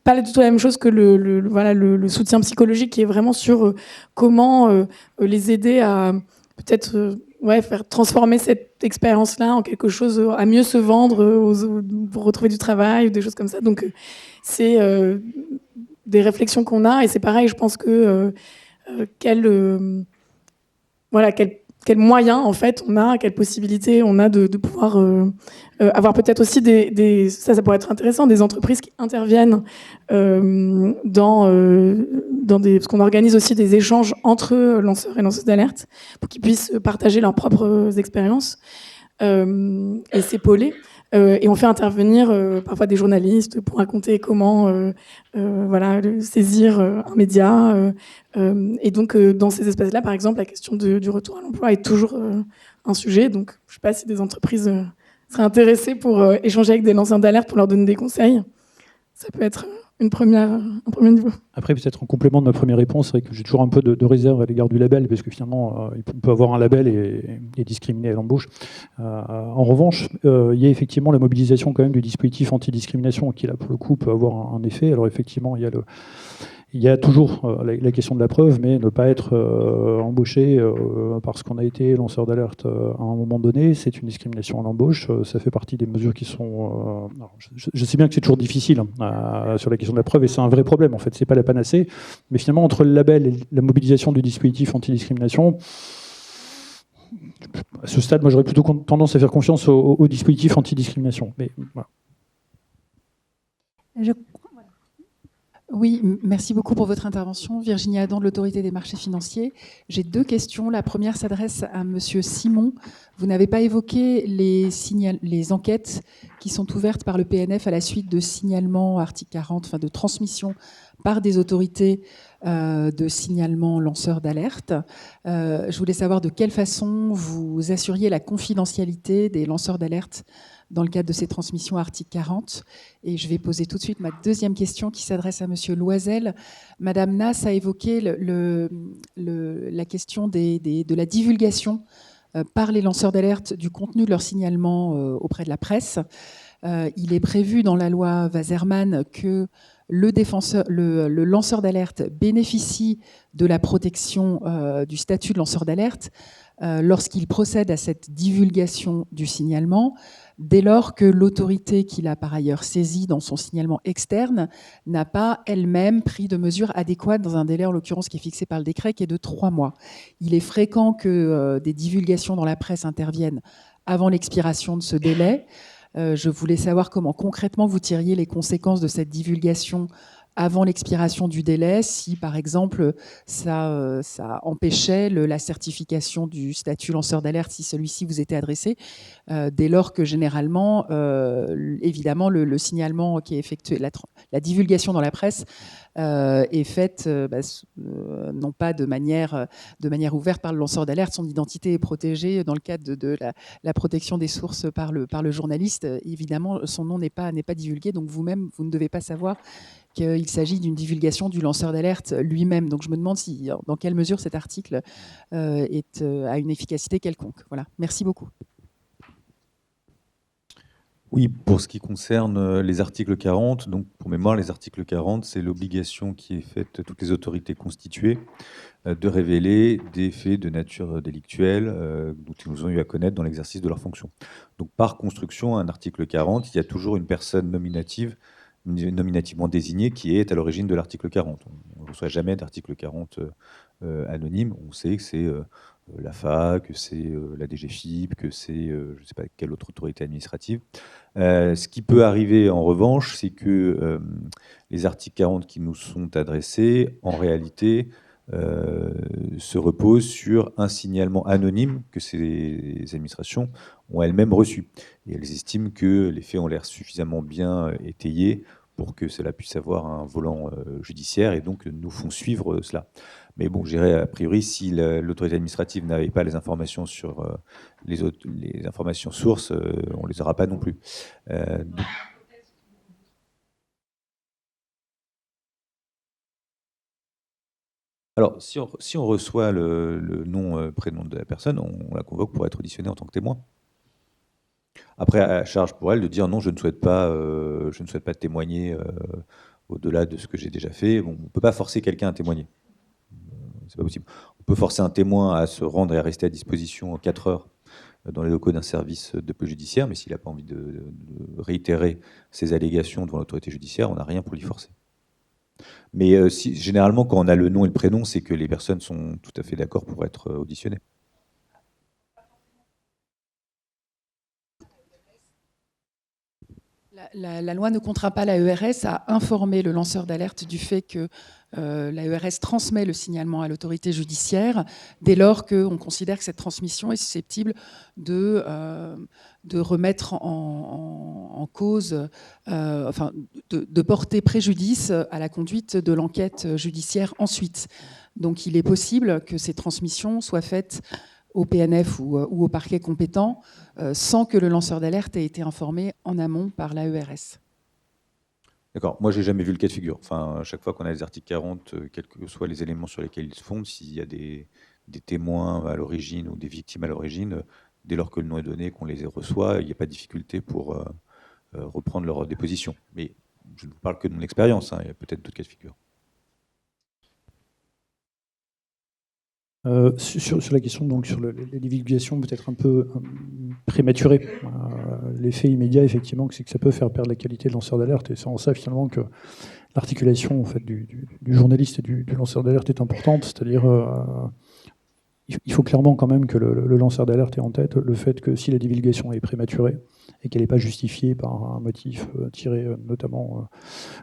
pas du tout la même chose que le soutien psychologique, qui est vraiment sur comment les aider à peut-être faire transformer cette expérience-là en quelque chose à mieux se vendre, pour retrouver du travail, ou des choses comme ça. Donc, c'est des réflexions qu'on a, et c'est pareil, je pense que quel moyen, en fait, on a, quelle possibilité on a de pouvoir avoir peut-être aussi ça pourrait être intéressant, des entreprises qui interviennent parce qu'on organise aussi des échanges entre lanceurs et lanceuses d'alerte pour qu'ils puissent partager leurs propres expériences et s'épauler. Et on fait intervenir parfois des journalistes pour raconter comment saisir un média. Et donc, dans ces espaces-là, par exemple, la question du retour à l'emploi est toujours un sujet. Donc, je ne sais pas si des entreprises seraient intéressées pour échanger avec des lanceurs d'alerte pour leur donner des conseils. Ça peut être un premier niveau. Après, peut-être en complément de ma première réponse, c'est vrai que j'ai toujours un peu de réserve à l'égard du label, parce que finalement, on peut avoir un label et discriminer à l'embauche. En revanche, il y a effectivement la mobilisation quand même du dispositif anti-discrimination, qui là, pour le coup, peut avoir un effet. Alors effectivement, il y a toujours la question de la preuve, mais ne pas être embauché parce qu'on a été lanceur d'alerte à un moment donné, c'est une discrimination à l'embauche. Ça fait partie des mesures qui sont... je sais bien que c'est toujours difficile sur la question de la preuve, et c'est un vrai problème, en fait. C'est pas la panacée. Mais finalement, entre le label et la mobilisation du dispositif anti-discrimination, à ce stade, moi, j'aurais plutôt tendance à faire confiance au dispositif anti-discrimination. Mais voilà. Oui, merci beaucoup pour votre intervention. Virginie Adam, de l'Autorité des marchés financiers. J'ai 2 questions. La première s'adresse à Monsieur Simon. Vous n'avez pas évoqué les enquêtes qui sont ouvertes par le PNF à la suite de signalements, article 40, de transmission par des autorités de signalement lanceur d'alerte. Je voulais savoir de quelle façon vous assuriez la confidentialité des lanceurs d'alerte dans le cadre de ces transmissions article 40. Et je vais poser tout de suite ma deuxième question qui s'adresse à Monsieur Loisel. Madame Nass a évoqué la question de la divulgation par les lanceurs d'alerte du contenu de leur signalement auprès de la presse. Il est prévu dans la loi Wasserman que le lanceur d'alerte bénéficie de la protection du statut de lanceur d'alerte lorsqu'il procède à cette divulgation du signalement, dès lors que l'autorité qu'il a par ailleurs saisie dans son signalement externe n'a pas elle-même pris de mesures adéquates dans un délai, en l'occurrence, qui est fixé par le décret, qui est de 3 mois. Il est fréquent que des divulgations dans la presse interviennent avant l'expiration de ce délai. Je voulais savoir comment concrètement vous tiriez les conséquences de cette divulgation avant l'expiration du délai, si par exemple ça empêchait la certification du statut lanceur d'alerte si celui-ci vous était adressé, dès lors que généralement, évidemment, le signalement qui est effectué, la divulgation dans la presse est faite non pas de manière ouverte par le lanceur d'alerte, son identité est protégée dans le cadre de la protection des sources par le journaliste. Évidemment, son nom n'est pas divulgué, donc vous-même, vous ne devez pas savoir qu'il s'agit d'une divulgation du lanceur d'alerte lui-même. Donc je me demande dans quelle mesure cet article a une efficacité quelconque. Voilà. Merci beaucoup. Oui, pour ce qui concerne les articles 40, donc pour mémoire, les articles 40, c'est l'obligation qui est faite à toutes les autorités constituées de révéler des faits de nature délictuelle dont ils ont eu à connaître dans l'exercice de leurs fonctions. Donc par construction, un article 40, il y a toujours une personne nominativement désignée qui est à l'origine de l'article 40. On ne reçoit jamais d'article 40 anonyme. On sait que c'est l'AFA, que c'est la DGFiP, que c'est je ne sais pas quelle autre autorité administrative. Ce qui peut arriver en revanche, c'est que les articles 40 qui nous sont adressés, en réalité, se reposent sur un signalement anonyme que ces administrations ont elles-mêmes reçu. Et elles estiment que les faits ont l'air suffisamment bien étayés pour que cela puisse avoir un volant judiciaire et donc nous font suivre cela. Mais bon, je dirais, a priori, si l'autorité administrative n'avait pas les informations sur les informations sources, on ne les aura pas non plus. Alors, si on reçoit le nom, prénom de la personne, on la convoque pour être auditionnée en tant que témoin. Après, à charge pour elle de dire non, je ne souhaite pas témoigner au-delà de ce que j'ai déjà fait. Bon, on ne peut pas forcer quelqu'un à témoigner. C'est pas possible. On peut forcer un témoin à se rendre et à rester à disposition 4 heures dans les locaux d'un service de police judiciaire, mais s'il n'a pas envie de réitérer ses allégations devant l'autorité judiciaire, on n'a rien pour l'y forcer. Mais généralement, quand on a le nom et le prénom, c'est que les personnes sont tout à fait d'accord pour être auditionnées. La loi ne contraint pas l'AERS à informer le lanceur d'alerte du fait que l'AERS transmet le signalement à l'autorité judiciaire dès lors qu'on considère que cette transmission est susceptible de remettre en cause, de porter préjudice à la conduite de l'enquête judiciaire ensuite. Donc il est possible que ces transmissions soient faites au PNF ou au parquet compétent sans que le lanceur d'alerte ait été informé en amont par l'AERS. D'accord. Moi, j'ai jamais vu le cas de figure. Enfin, à chaque fois qu'on a les articles 40, quels que soient les éléments sur lesquels ils se fondent, s'il y a des témoins à l'origine ou des victimes à l'origine, dès lors que le nom est donné, qu'on les reçoit, il n'y a pas de difficulté pour reprendre leur déposition. Mais je ne vous parle que de mon expérience. Il y a peut-être d'autres cas de figure. Sur la question, donc, sur les divulgations peut-être un peu prématurées, l'effet immédiat, effectivement, c'est que ça peut faire perdre la qualité de lanceur d'alerte. Et c'est en ça, finalement, que l'articulation en fait, du journaliste et du lanceur d'alerte est importante. C'est-à-dire, il faut clairement quand même que le lanceur d'alerte ait en tête le fait que si la divulgation est prématurée et qu'elle n'est pas justifiée par un motif tiré notamment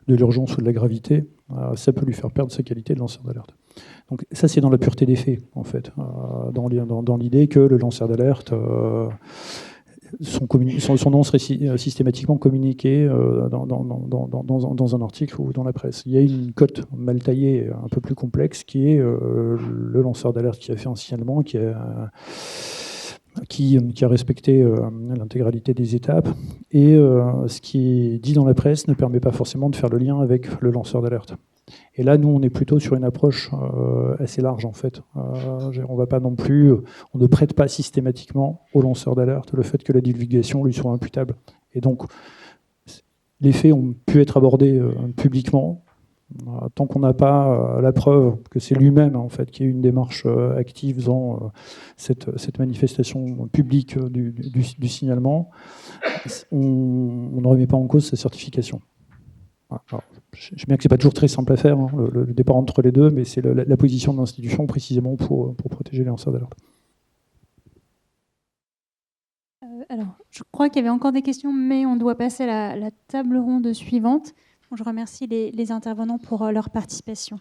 de l'urgence ou de la gravité, ça peut lui faire perdre sa qualité de lanceur d'alerte. Donc ça, c'est dans la pureté des faits, en fait, dans l'idée que le lanceur d'alerte son nom serait systématiquement communiqué dans un article ou dans la presse. Il y a une cote mal taillée un peu plus complexe qui est le lanceur d'alerte qui a fait un signalement, qui a respecté l'intégralité des étapes. Et ce qui est dit dans la presse ne permet pas forcément de faire le lien avec le lanceur d'alerte. Et là, nous, on est plutôt sur une approche assez large, en fait. On va pas non plus, on ne prête pas systématiquement au lanceur d'alerte le fait que la divulgation lui soit imputable. Et donc, les faits ont pu être abordés publiquement. Tant qu'on n'a pas la preuve que c'est lui-même, en fait, qui a eu une démarche active dans cette manifestation publique du signalement, on ne remet pas en cause sa certification. Alors, je sais bien que ce n'est pas toujours très simple à faire, hein, le départ entre les deux, mais c'est la position de l'institution précisément pour protéger les lanceurs d'alerte. Alors, je crois qu'il y avait encore des questions, mais on doit passer à la table ronde suivante. Je remercie les intervenants pour leur participation.